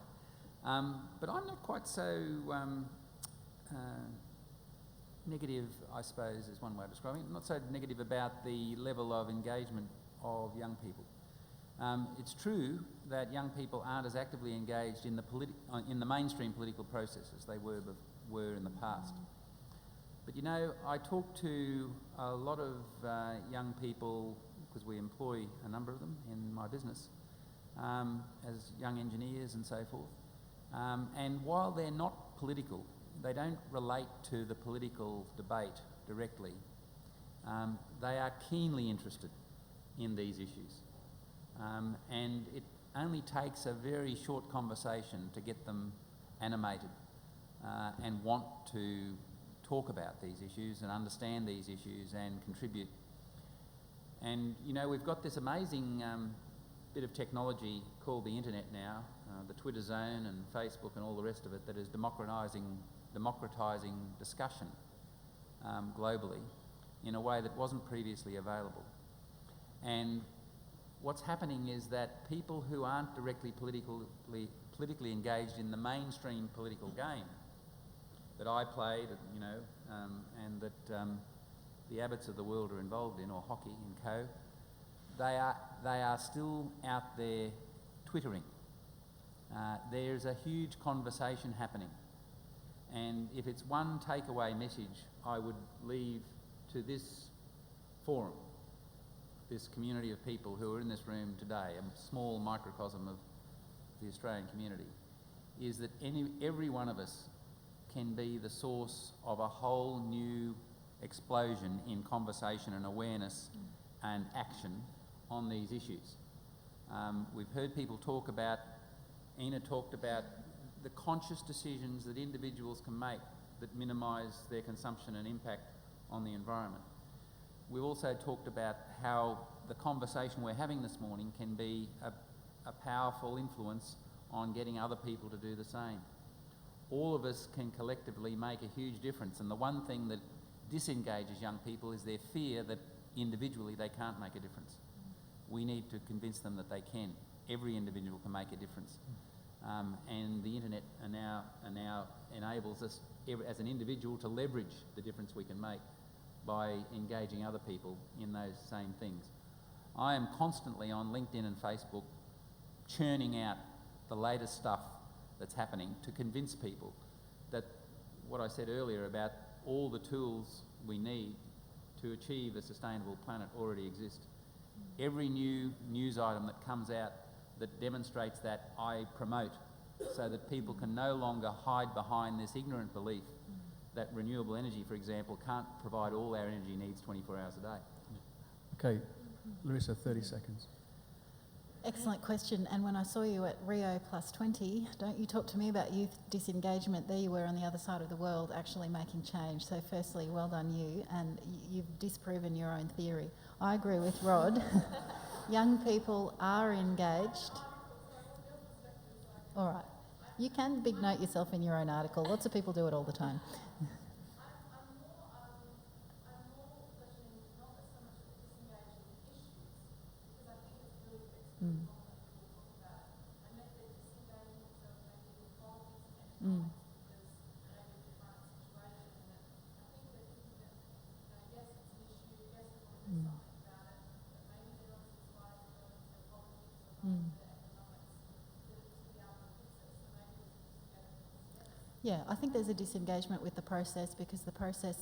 But I'm not quite so negative, I suppose, is one way of describing it. I'm not so negative about the level of engagement of young people. It's true that young people aren't as actively engaged in the mainstream political process as they were in the past. But you know, I talk to a lot of young people, because we employ a number of them in my business, as young engineers and so forth. And while they're not political, they don't relate to the political debate directly. They are keenly interested in these issues. And it only takes a very short conversation to get them animated and want to talk about these issues and understand these issues and contribute. And you know, we've got this amazing bit of technology called the internet now, the Twitter zone and Facebook and all the rest of it, that is democratising discussion globally in a way that wasn't previously available. And what's happening is that people who aren't directly politically engaged in the mainstream political game that I played, you know, and that the Abbotts of the world are involved in, or hockey and co, they are still out there twittering. There's a huge conversation happening. And if it's one takeaway message I would leave to this forum, this community of people who are in this room today, a small microcosm of the Australian community, is that every one of us can be the source of a whole new explosion in conversation and awareness and action on these issues. We've heard people talk about, Ina talked about the conscious decisions that individuals can make that minimise their consumption and impact on the environment. We've also talked about how the conversation we're having this morning can be a powerful influence on getting other people to do the same. All of us can collectively make a huge difference, and the one thing that disengages young people is their fear that individually they can't make a difference. We need to convince them that they can. every individual can make a difference. And the internet now enables us as an individual to leverage the difference we can make by engaging other people in those same things. I am constantly on LinkedIn and Facebook churning out the latest stuff that's happening to convince people that what I said earlier about all the tools we need to achieve a sustainable planet already exist. Every new news item that comes out that demonstrates that, I promote, so that people can no longer hide behind this ignorant belief that renewable energy, for example, can't provide all our energy needs 24 hours a day. Okay, Larissa, 30 seconds. Excellent question. And when I saw you at Rio +20, don't you talk to me about youth disengagement. There you were on the other side of the world actually making change. So firstly, well done you, and you've disproven your own theory. I agree with Rod. Young people are engaged. All right. You can big note yourself in your own article. Lots of people do it all the time. Yeah, I think there's a disengagement with the process because the process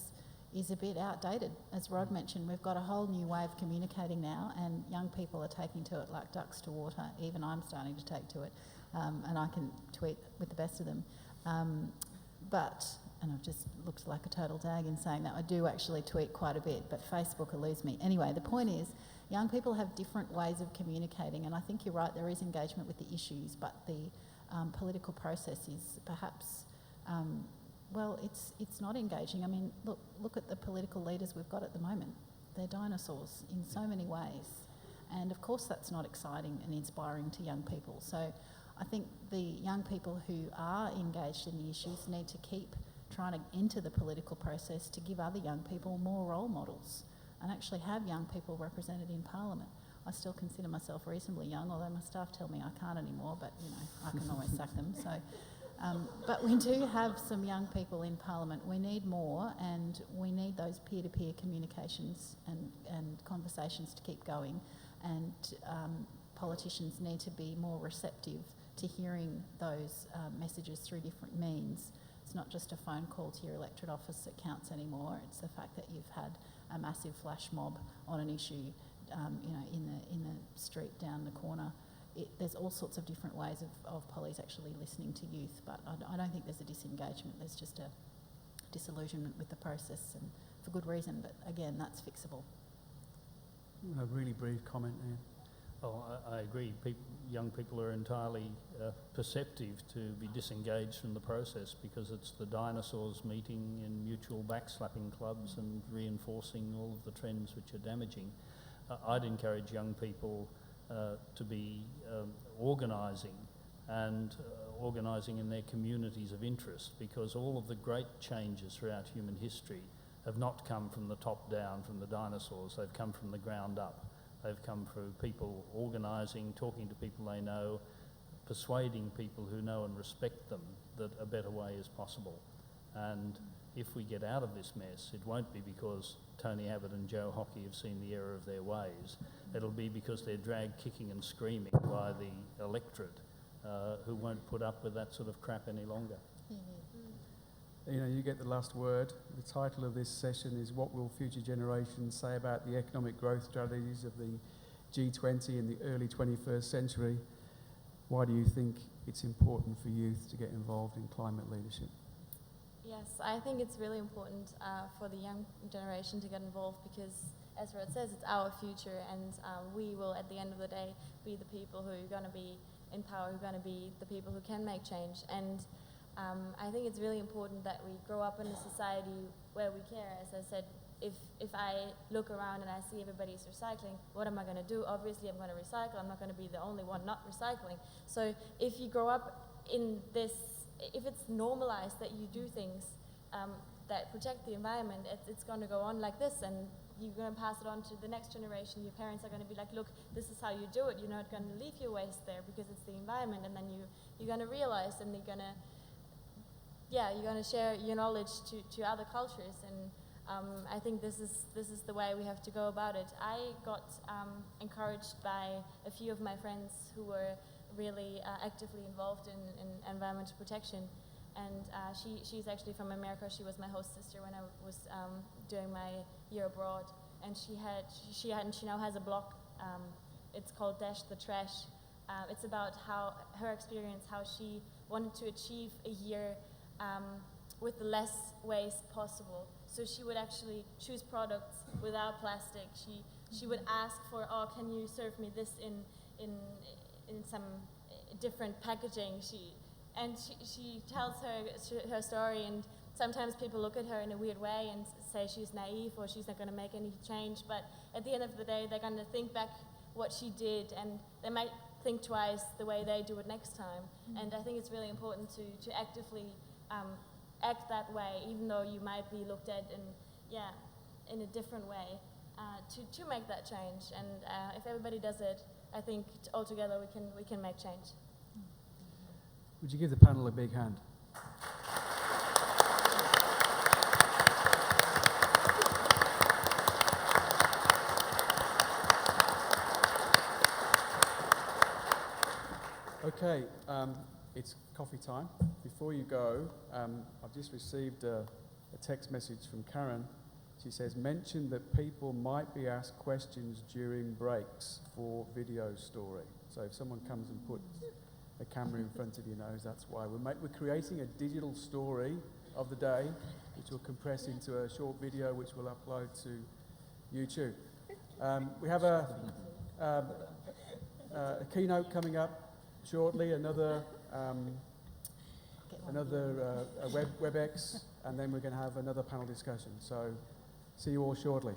is a bit outdated. As Rod mentioned, we've got a whole new way of communicating now, and young people are taking to it like ducks to water. Even I'm starting to take to it, and I can tweet with the best of them. And I've just looked like a total dag in saying that. I do actually tweet quite a bit, but Facebook eludes me. Anyway, the point is, young people have different ways of communicating, and I think you're right, there is engagement with the issues, but the political process is perhaps... well, it's not engaging. I mean, look at the political leaders we've got at the moment. They're dinosaurs in so many ways. And of course that's not exciting and inspiring to young people. So I think the young people who are engaged in the issues need to keep trying to enter the political process to give other young people more role models and actually have young people represented in Parliament. I still consider myself reasonably young, although my staff tell me I can't anymore, but you know, I can always sack them. So. But we do have some young people in Parliament. We need more, and we need those peer-to-peer communications and conversations to keep going, and politicians need to be more receptive to hearing those messages through different means. It's not just a phone call to your electorate office that counts anymore. It's the fact that you've had a massive flash mob on an issue, you know, in the street down the corner. There's all sorts of different ways of pollies actually listening to youth, but I don't think there's a disengagement. There's just a disillusionment with the process, and for good reason, but again, that's fixable. A really brief comment there. Oh, I agree. Young people are entirely perceptive to be disengaged from the process because it's the dinosaurs meeting in mutual backslapping clubs and reinforcing all of the trends which are damaging. I'd encourage young people to be organising and organising in their communities of interest, because all of the great changes throughout human history have not come from the top down, from the dinosaurs. They've come from the ground up. They've come through people organising, talking to people they know, persuading people who know and respect them that a better way is possible. And if we get out of this mess, it won't be because Tony Abbott and Joe Hockey have seen the error of their ways. It'll be because they're dragged kicking and screaming by the electorate who won't put up with that sort of crap any longer. You know, you get the last word. The title of this session is "What Will Future Generations Say About the Economic Growth Strategies of the G20 in the Early 21st Century?" Why do you think it's important for youth to get involved in climate leadership? Yes, I think it's really important for the young generation to get involved because, as Rod says, it's our future, and we will, at the end of the day, be the people who are going to be in power, who are going to be the people who can make change. And I think it's really important that we grow up in a society where we care. As I said, if I look around and I see everybody's recycling, what am I going to do? Obviously, I'm going to recycle. I'm not going to be the only one not recycling. So if you grow up in this, if it's normalized that you do things, that protect the environment, it's going to go on like this, and you're going to pass it on to the next generation. Your parents are going to be like, look, this is how you do it. You're not going to leave your waste there because it's the environment, and then you're going to realize, and you're going to share your knowledge to other cultures, and I think this is the way we have to go about it. I got encouraged by a few of my friends who were really actively involved in environmental protection, and she's actually from America. She was my host sister when I was doing my year abroad, and she now has a blog. It's called Dash the Trash. It's about her experience, how she wanted to achieve a year with the less waste possible. So she would actually choose products without plastic. She would ask for, oh, can you serve me this in some different packaging? She tells her story, and sometimes people look at her in a weird way and say she's naive or she's not going to make any change. But at the end of the day, they're going to think back what she did, and they might think twice the way they do it next time. And I think it's really important to actively act that way, even though you might be looked at in a different way, to make that change. And if everybody does it, I think altogether we can make change. Would you give the panel a big hand? Okay, it's coffee time. Before you go, I've just received a text message from Karen. She says, mention that people might be asked questions during breaks for video story. So if someone comes and puts a camera in front of your nose, that's why. We're creating a digital story of the day, which will compress into a short video, which we'll upload to YouTube. We have a keynote coming up shortly, another WebEx, and then we're going to have another panel discussion. So see you all shortly.